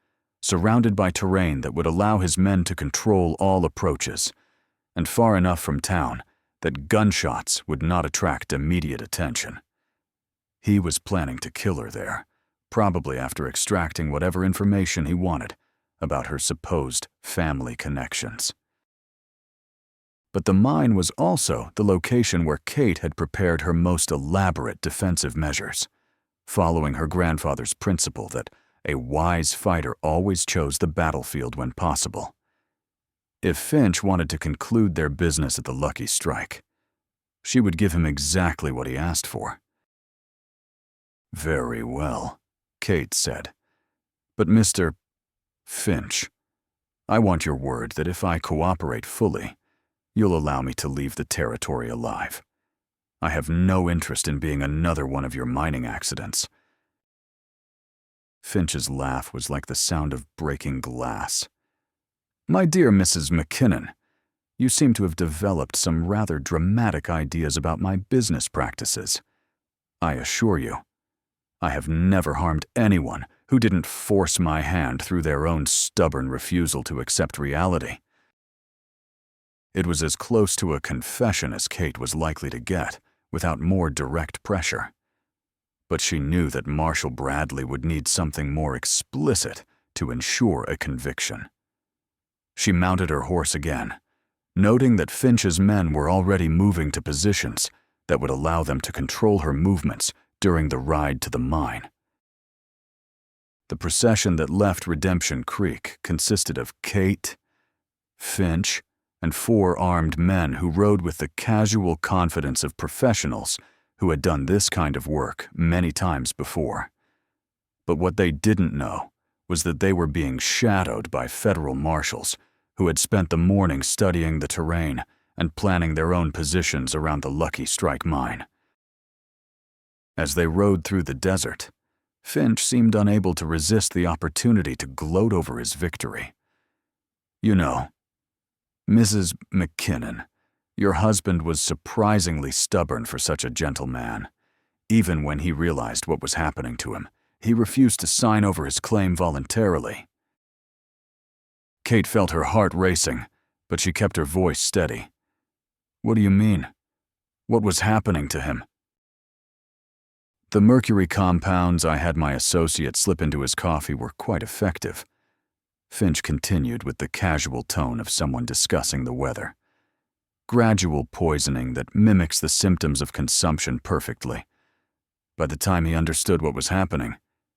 surrounded by terrain that would allow his men to control all approaches, and far enough from town that gunshots would not attract immediate attention. He was planning to kill her there, probably after extracting whatever information he wanted about her supposed family connections. But the mine was also the location where Kate had prepared her most elaborate defensive measures, following her grandfather's principle that a wise fighter always chose the battlefield when possible. If Finch wanted to conclude their business at the Lucky Strike, she would give him exactly what he asked for. "Very well," Kate said. "But Mr. Finch, I want your word that if I cooperate fully, you'll allow me to leave the territory alive. I have no interest in being another one of your mining accidents." Finch's laugh was like the sound of breaking glass. "My dear Mrs. McKinnon, you seem to have developed some rather dramatic ideas about my business practices. I assure you, I have never harmed anyone who didn't force my hand through their own stubborn refusal to accept reality." It was as close to a confession as Kate was likely to get without more direct pressure. But she knew that Marshal Bradley would need something more explicit to ensure a conviction. She mounted her horse again, noting that Finch's men were already moving to positions that would allow them to control her movements during the ride to the mine. The procession that left Redemption Creek consisted of Kate, Finch, and 4 armed men who rode with the casual confidence of professionals who had done this kind of work many times before. But what they didn't know was that they were being shadowed by federal marshals who had spent the morning studying the terrain and planning their own positions around the Lucky Strike mine. As they rode through the desert, Finch seemed unable to resist the opportunity to gloat over his victory. "You know, Mrs. McKinnon, your husband was surprisingly stubborn for such a gentle man. Even when he realized what was happening to him, he refused to sign over his claim voluntarily." Kate felt her heart racing, but she kept her voice steady. "What do you mean? What was happening to him?" "The mercury compounds I had my associate slip into his coffee were quite effective," Finch continued with the casual tone of someone discussing the weather. "Gradual poisoning that mimics the symptoms of consumption perfectly. By the time he understood what was happening,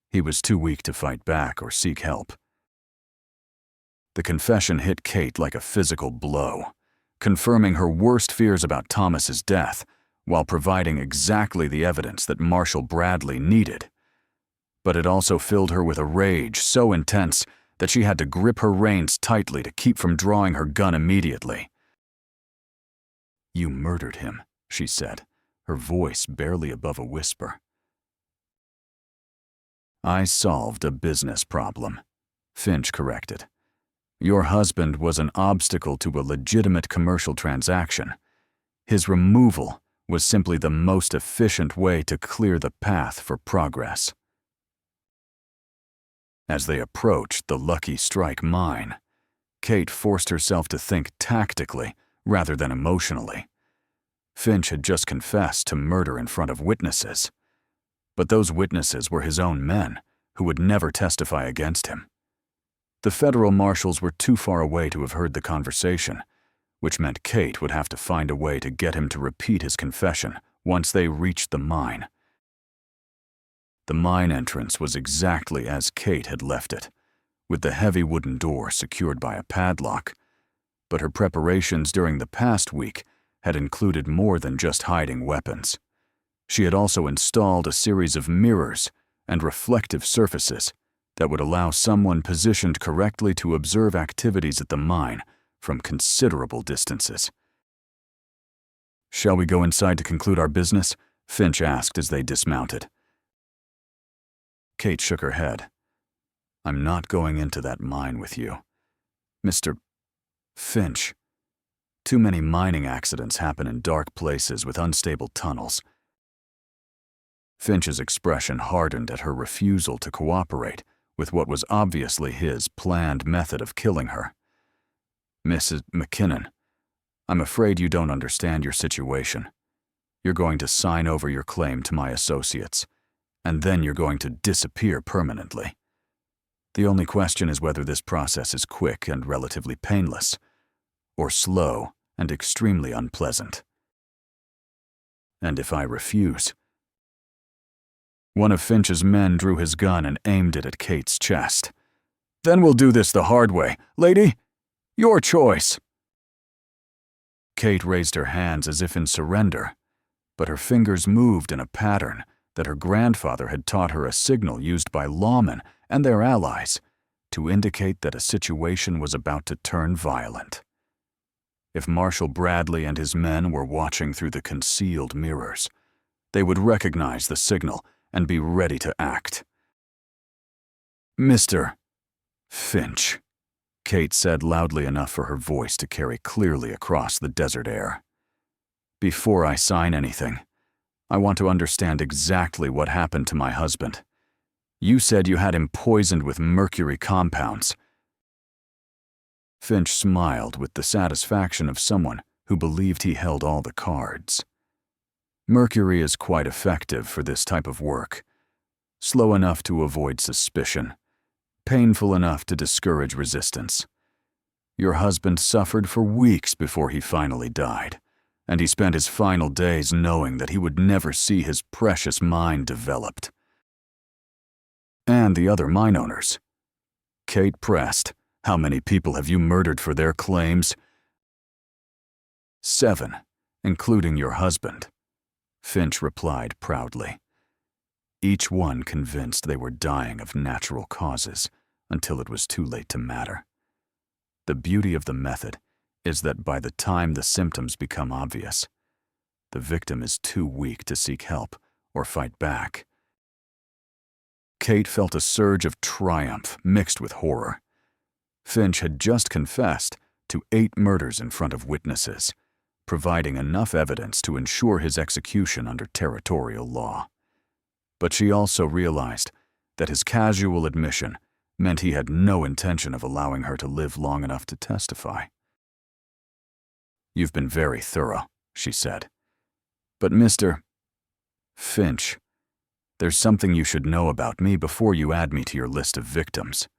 he was too weak to fight back or seek help." The confession hit Kate like a physical blow, confirming her worst fears about Thomas's death while providing exactly the evidence that Marshal Bradley needed. But it also filled her with a rage so intense that she had to grip her reins tightly to keep from drawing her gun immediately. "You murdered him," she said, her voice barely above a whisper. "I solved a business problem," Finch corrected. "Your husband was an obstacle to a legitimate commercial transaction. His removal was simply the most efficient way to clear the path for progress." As they approached the Lucky Strike mine, Kate forced herself to think tactically rather than emotionally. Finch had just confessed to murder in front of witnesses, but those witnesses were his own men who would never testify against him. The federal marshals were too far away to have heard the conversation, which meant Kate would have to find a way to get him to repeat his confession once they reached the mine. The mine entrance was exactly as Kate had left it, with the heavy wooden door secured by a padlock. But her preparations during the past week had included more than just hiding weapons. She had also installed a series of mirrors and reflective surfaces that would allow someone positioned correctly to observe activities at the mine from considerable distances. "Shall we go inside to conclude our business?" Finch asked as they dismounted. Kate shook her head. "I'm not going into that mine with you. Mr. Finch. Too many mining accidents happen in dark places with unstable tunnels." Finch's expression hardened at her refusal to cooperate with what was obviously his planned method of killing her. "Mrs. McKinnon, I'm afraid you don't understand your situation. You're going to sign over your claim to my associates, and then you're going to disappear permanently. The only question is whether this process is quick and relatively painless, or slow and extremely unpleasant. And if I refuse..." One of Finch's men drew his gun and aimed it at Kate's chest. "Then we'll do this the hard way. Lady, your choice." Kate raised her hands as if in surrender, but her fingers moved in a pattern that her grandfather had taught her, a signal used by lawmen and their allies to indicate that a situation was about to turn violent. If Marshal Bradley and his men were watching through the concealed mirrors, they would recognize the signal and be ready to act. "Mr. Finch," Kate said loudly enough for her voice to carry clearly across the desert air. "Before I sign anything, I want to understand exactly what happened to my husband. You said you had him poisoned with mercury compounds." Finch smiled with the satisfaction of someone who believed he held all the cards. Mercury is quite effective for this type of work. Slow enough to avoid suspicion, painful enough to discourage resistance. Your husband suffered for weeks before he finally died, and he spent his final days knowing that he would never see his precious mine developed. "And the other mine owners?" Kate pressed. "How many people have you murdered for their claims?" "7, including your husband," Finch replied proudly. Each one convinced they were dying of natural causes until it was too late to matter. The beauty of the method is that by the time the symptoms become obvious, the victim is too weak to seek help or fight back. Kate felt a surge of triumph mixed with horror. Finch had just confessed to 8 murders in front of witnesses, providing enough evidence to ensure his execution under territorial law. But she also realized that his casual admission meant he had no intention of allowing her to live long enough to testify. "You've been very thorough," she said. "But Mr. Finch, there's something you should know about me before you add me to your list of victims."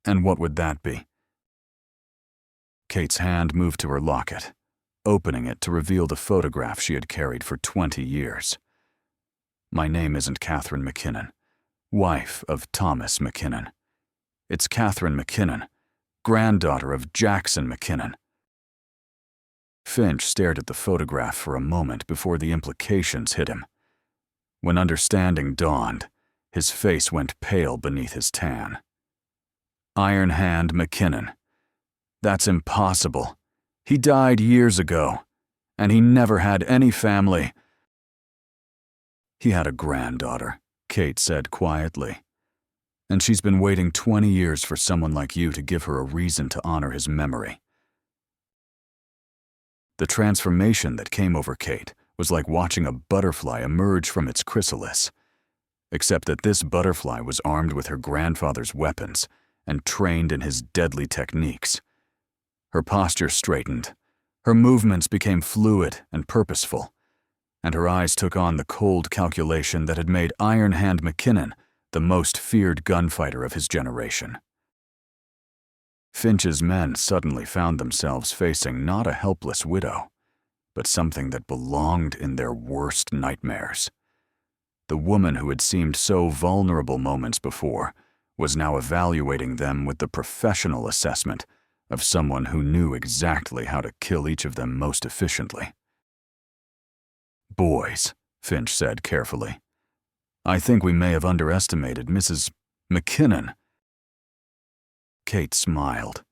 "And what would that be?" Kate's hand moved to her locket, opening it to reveal the photograph she had carried for 20 years. "My name isn't Catherine McKinnon, wife of Thomas McKinnon. It's Catherine McKinnon, granddaughter of Jackson McKinnon." Finch stared at the photograph for a moment before the implications hit him. When understanding dawned, his face went pale beneath his tan. "Iron Hand McKinnon. That's impossible. He died years ago, and he never had any family." "He had a granddaughter," Kate said quietly. "And she's been waiting 20 years for someone like you to give her a reason to honor his memory." The transformation that came over Kate was like watching a butterfly emerge from its chrysalis, except that this butterfly was armed with her grandfather's weapons and trained in his deadly techniques. Her posture straightened, her movements became fluid and purposeful, and her eyes took on the cold calculation that had made Iron Hand McKinnon the most feared gunfighter of his generation. Finch's men suddenly found themselves facing not a helpless widow, but something that belonged in their worst nightmares. The woman who had seemed so vulnerable moments before was now evaluating them with the professional assessment of someone who knew exactly how to kill each of them most efficiently. "Boys," Finch said carefully, "I think we may have underestimated Mrs. McKinnon." Kate smiled,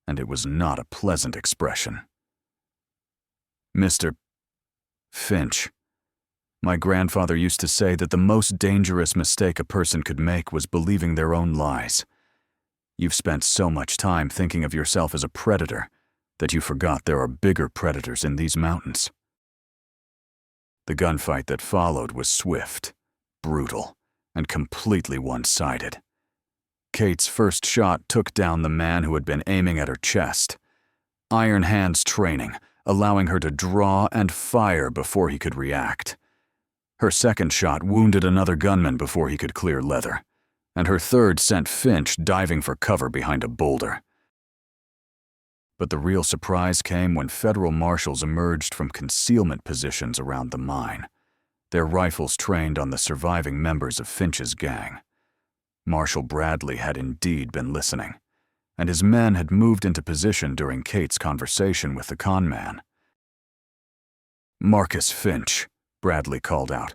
and it was not a pleasant expression. "Mr. Finch, my grandfather used to say that the most dangerous mistake a person could make was believing their own lies. You've spent so much time thinking of yourself as a predator that you forgot there are bigger predators in these mountains." The gunfight that followed was swift, brutal, and completely one-sided. Kate's first shot took down the man who had been aiming at her chest. Iron Hand's training, allowing her to draw and fire before he could react. Her second shot wounded another gunman before he could clear leather, and her third sent Finch diving for cover behind a boulder. But the real surprise came when federal marshals emerged from concealment positions around the mine, their rifles trained on the surviving members of Finch's gang. Marshal Bradley had indeed been listening, and his men had moved into position during Kate's conversation with the Conman. "Marcus Finch," Bradley called out,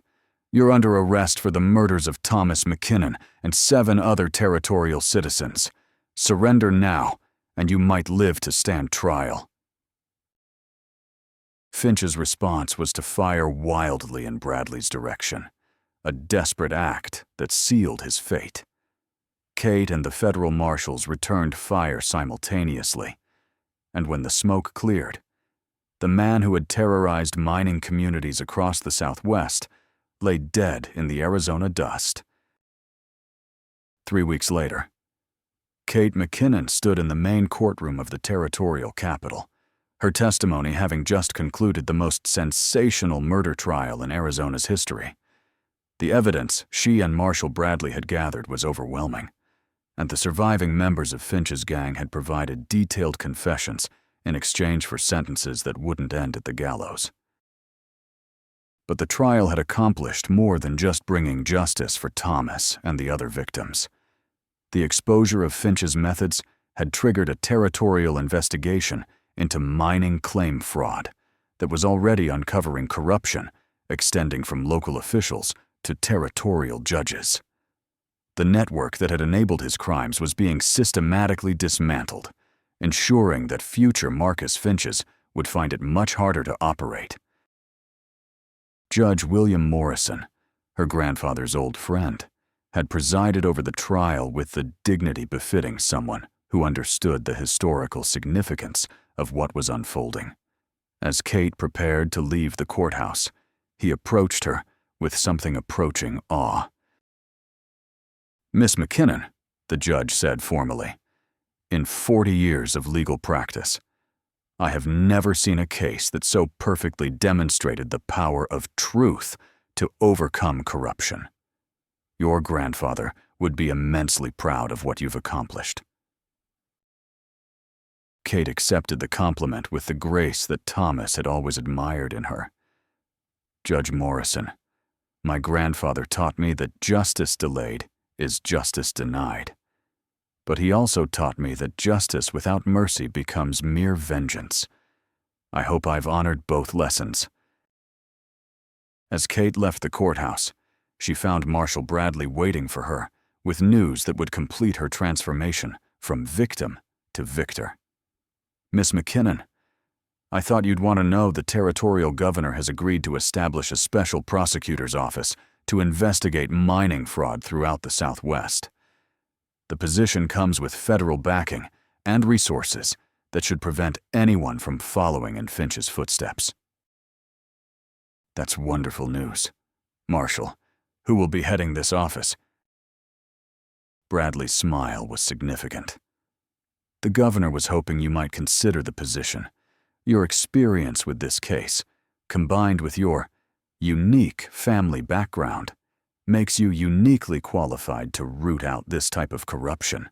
"you're under arrest for the murders of Thomas McKinnon and 7 other territorial citizens. Surrender now, and you might live to stand trial." Finch's response was to fire wildly in Bradley's direction, a desperate act that sealed his fate. Kate and the federal marshals returned fire simultaneously, and when the smoke cleared, the man who had terrorized mining communities across the Southwest lay dead in the Arizona dust. 3 weeks later, Kate McKinnon stood in the main courtroom of the territorial capital, her testimony having just concluded the most sensational murder trial in Arizona's history. The evidence she and Marshal Bradley had gathered was overwhelming, and the surviving members of Finch's gang had provided detailed confessions in exchange for sentences that wouldn't end at the gallows. But the trial had accomplished more than just bringing justice for Thomas and the other victims. The exposure of Finch's methods had triggered a territorial investigation into mining claim fraud that was already uncovering corruption extending from local officials to territorial judges. The network that had enabled his crimes was being systematically dismantled, ensuring that future Marcus Finches would find it much harder to operate. Judge William Morrison, her grandfather's old friend, had presided over the trial with the dignity befitting someone who understood the historical significance of what was unfolding. As Kate prepared to leave the courthouse, he approached her with something approaching awe. "Miss McKinnon," the judge said formally, "in 40 years of legal practice, I have never seen a case that so perfectly demonstrated the power of truth to overcome corruption. Your grandfather would be immensely proud of what you've accomplished." Kate accepted the compliment with the grace that Thomas had always admired in her. "Judge Morrison, my grandfather taught me that justice delayed is justice denied. But he also taught me that justice without mercy becomes mere vengeance. I hope I've honored both lessons." As Kate left the courthouse, she found Marshal Bradley waiting for her with news that would complete her transformation from victim to victor. "Miss McKinnon, I thought you'd want to know the territorial governor has agreed to establish a special prosecutor's office to investigate mining fraud throughout the Southwest. The position comes with federal backing and resources that should prevent anyone from following in Finch's footsteps." "That's wonderful news. Marshal, who will be heading this office?" Bradley's smile was significant. "The governor was hoping you might consider the position. Your experience with this case, combined with your unique family background, makes you uniquely qualified to root out this type of corruption."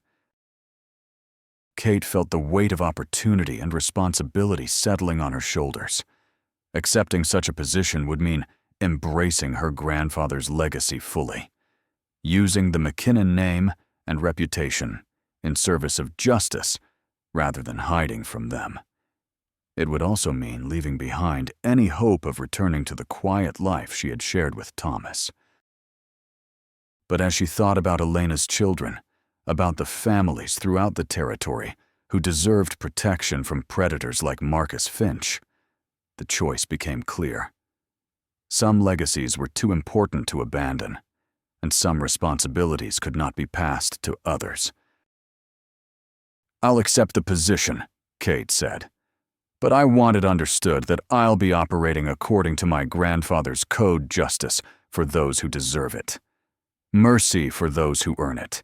Kate felt the weight of opportunity and responsibility settling on her shoulders. Accepting such a position would mean embracing her grandfather's legacy fully, using the McKinnon name and reputation in service of justice rather than hiding from them. It would also mean leaving behind any hope of returning to the quiet life she had shared with Thomas. But as she thought about Elena's children, about the families throughout the territory who deserved protection from predators like Marcus Finch, the choice became clear. Some legacies were too important to abandon, and some responsibilities could not be passed to others. "I'll accept the position," Kate said. "But I want it understood that I'll be operating according to my grandfather's code justice for those who deserve it, mercy for those who earn it,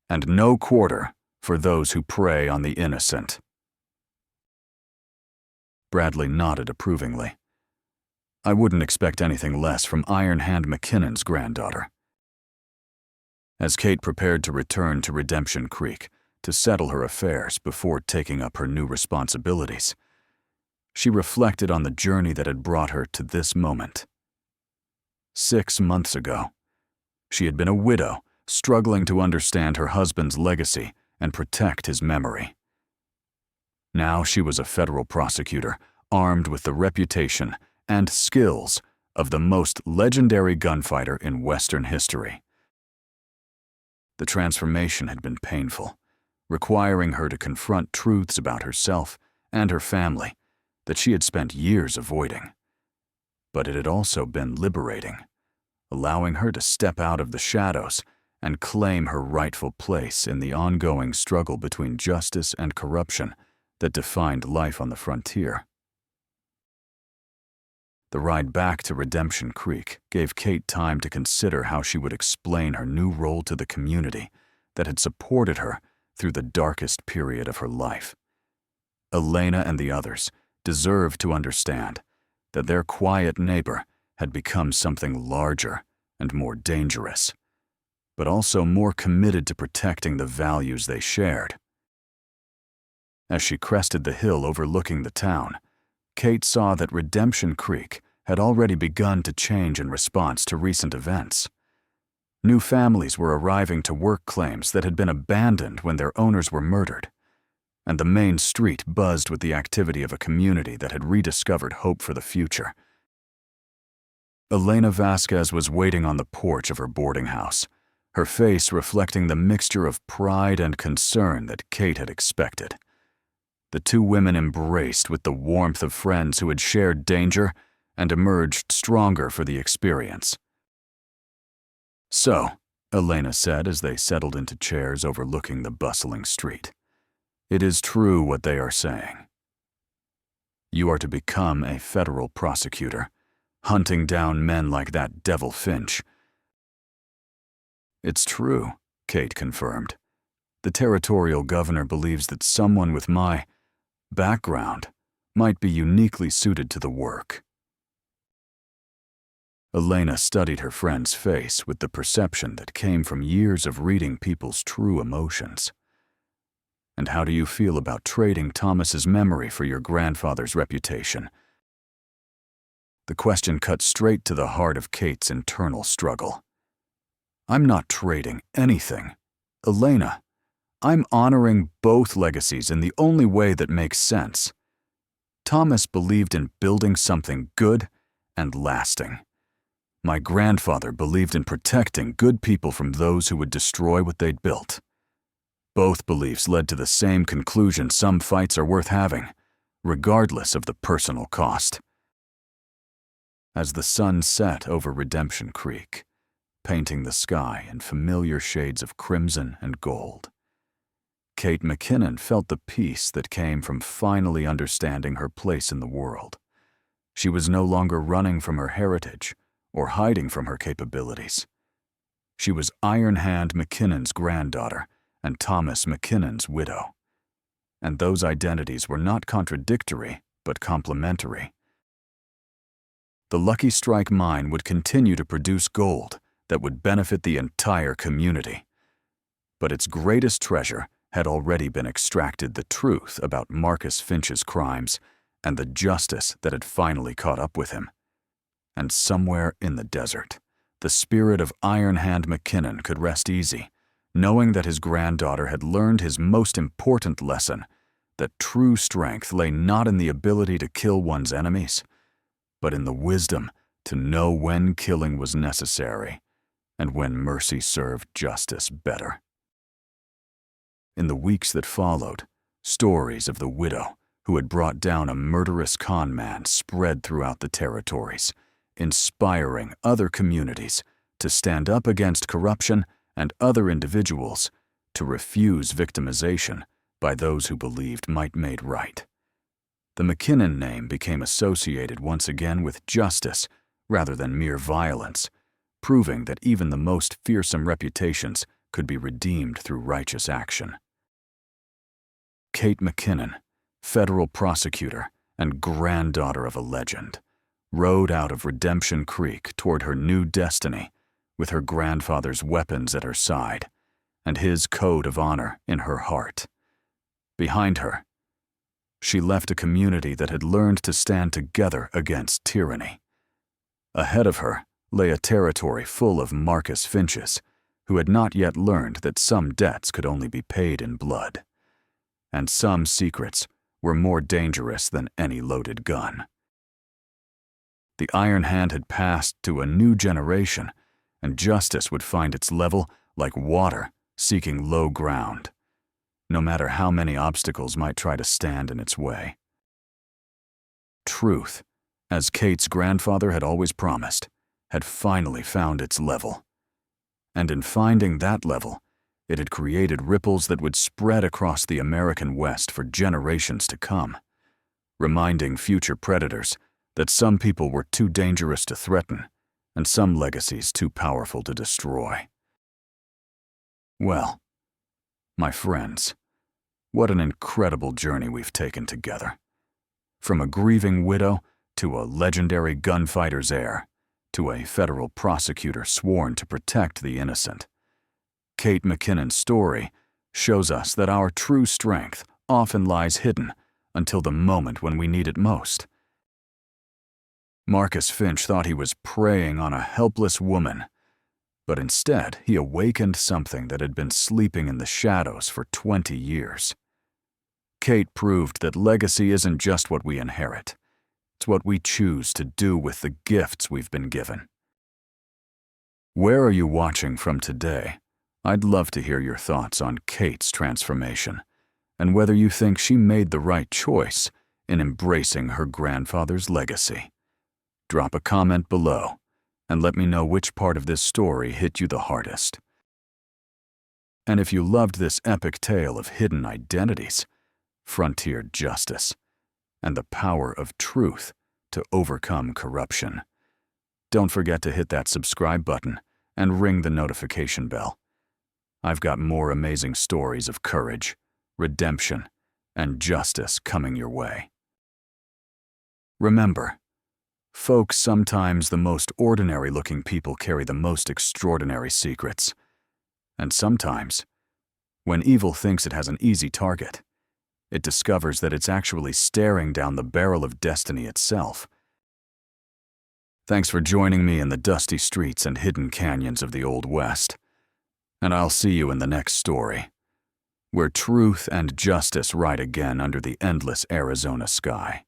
and no quarter for those who prey on the innocent." Bradley nodded approvingly. "I wouldn't expect anything less from Iron Hand McKinnon's granddaughter." As Kate prepared to return to Redemption Creek to settle her affairs before taking up her new responsibilities, she reflected on the journey that had brought her to this moment. 6 months ago, she had been a widow, struggling to understand her husband's legacy and protect his memory. Now she was a federal prosecutor, armed with the reputation and skills of the most legendary gunfighter in Western history. The transformation had been painful, requiring her to confront truths about herself and her family that she had spent years avoiding. But it had also been liberating, allowing her to step out of the shadows and claim her rightful place in the ongoing struggle between justice and corruption that defined life on the frontier. The ride back to Redemption Creek gave Kate time to consider how she would explain her new role to the community that had supported her through the darkest period of her life. Elena and the others deserved to understand that their quiet neighbor had become something larger and more dangerous, but also more committed to protecting the values they shared. As she crested the hill overlooking the town, Kate saw that Redemption Creek had already begun to change in response to recent events. New families were arriving to work claims that had been abandoned when their owners were murdered, and the main street buzzed with the activity of a community that had rediscovered hope for the future. Elena Vasquez was waiting on the porch of her boarding house, her face reflecting the mixture of pride and concern that Kate had expected. The two women embraced with the warmth of friends who had shared danger and emerged stronger for the experience. "So," Elena said as they settled into chairs overlooking the bustling street, "it is true what they are saying. You are to become a federal prosecutor, hunting down men like that Devil Finch." "It's true," Kate confirmed. "The territorial governor believes that someone with my background might be uniquely suited to the work." Elena studied her friend's face with the perception that came from years of reading people's true emotions. "And how do you feel about trading Thomas's memory for your grandfather's reputation?" The question cut straight to the heart of Kate's internal struggle. "I'm not trading anything. Elena, I'm honoring both legacies in the only way that makes sense. Thomas believed in building something good and lasting. My grandfather believed in protecting good people from those who would destroy what they'd built. Both beliefs led to the same conclusion: some fights are worth having, regardless of the personal cost." As the sun set over Redemption Creek, painting the sky in familiar shades of crimson and gold, Kate McKinnon felt the peace that came from finally understanding her place in the world. She was no longer running from her heritage or hiding from her capabilities. She was Iron Hand McKinnon's granddaughter and Thomas McKinnon's widow. And those identities were not contradictory, but complementary. The Lucky Strike mine would continue to produce gold that would benefit the entire community. But its greatest treasure had already been extracted: the truth about Marcus Finch's crimes and the justice that had finally caught up with him. And somewhere in the desert, the spirit of Iron Hand McKinnon could rest easy, knowing that his granddaughter had learned his most important lesson, that true strength lay not in the ability to kill one's enemies, but in the wisdom to know when killing was necessary and when mercy served justice better. In the weeks that followed, stories of the widow who had brought down a murderous conman spread throughout the territories, inspiring other communities to stand up against corruption and other individuals to refuse victimization by those who believed might made right. The McKinnon name became associated once again with justice rather than mere violence, proving that even the most fearsome reputations could be redeemed through righteous action. Kate McKinnon, federal prosecutor and granddaughter of a legend, rode out of Redemption Creek toward her new destiny with her grandfather's weapons at her side and his code of honor in her heart. Behind her, she left a community that had learned to stand together against tyranny. Ahead of her lay a territory full of Marcus Finches, who had not yet learned that some debts could only be paid in blood, and some secrets were more dangerous than any loaded gun. The Iron Hand had passed to a new generation, and justice would find its level like water seeking low ground, no matter how many obstacles might try to stand in its way. Truth, as Kate's grandfather had always promised, had finally found its level. And in finding that level, it had created ripples that would spread across the American West for generations to come, reminding future predators that some people were too dangerous to threaten and some legacies too powerful to destroy. Well, my friends, what an incredible journey we've taken together. From a grieving widow to a legendary gunfighter's heir, to a federal prosecutor sworn to protect the innocent. Kate McKinnon's story shows us that our true strength often lies hidden until the moment when we need it most. Marcus Finch thought he was preying on a helpless woman, but instead he awakened something that had been sleeping in the shadows for 20 years. Kate proved that legacy isn't just what we inherit. It's what we choose to do with the gifts we've been given. Where are you watching from today? I'd love to hear your thoughts on Kate's transformation and whether you think she made the right choice in embracing her grandfather's legacy. Drop a comment below and let me know which part of this story hit you the hardest. And if you loved this epic tale of hidden identities, frontier justice, and the power of truth to overcome corruption, don't forget to hit that subscribe button and ring the notification bell. I've got more amazing stories of courage, redemption, and justice coming your way. Remember, folks, sometimes the most ordinary-looking people carry the most extraordinary secrets. And sometimes, when evil thinks it has an easy target, it discovers that it's actually staring down the barrel of destiny itself. Thanks for joining me in the dusty streets and hidden canyons of the Old West. And I'll see you in the next story, where truth and justice ride again under the endless Arizona sky.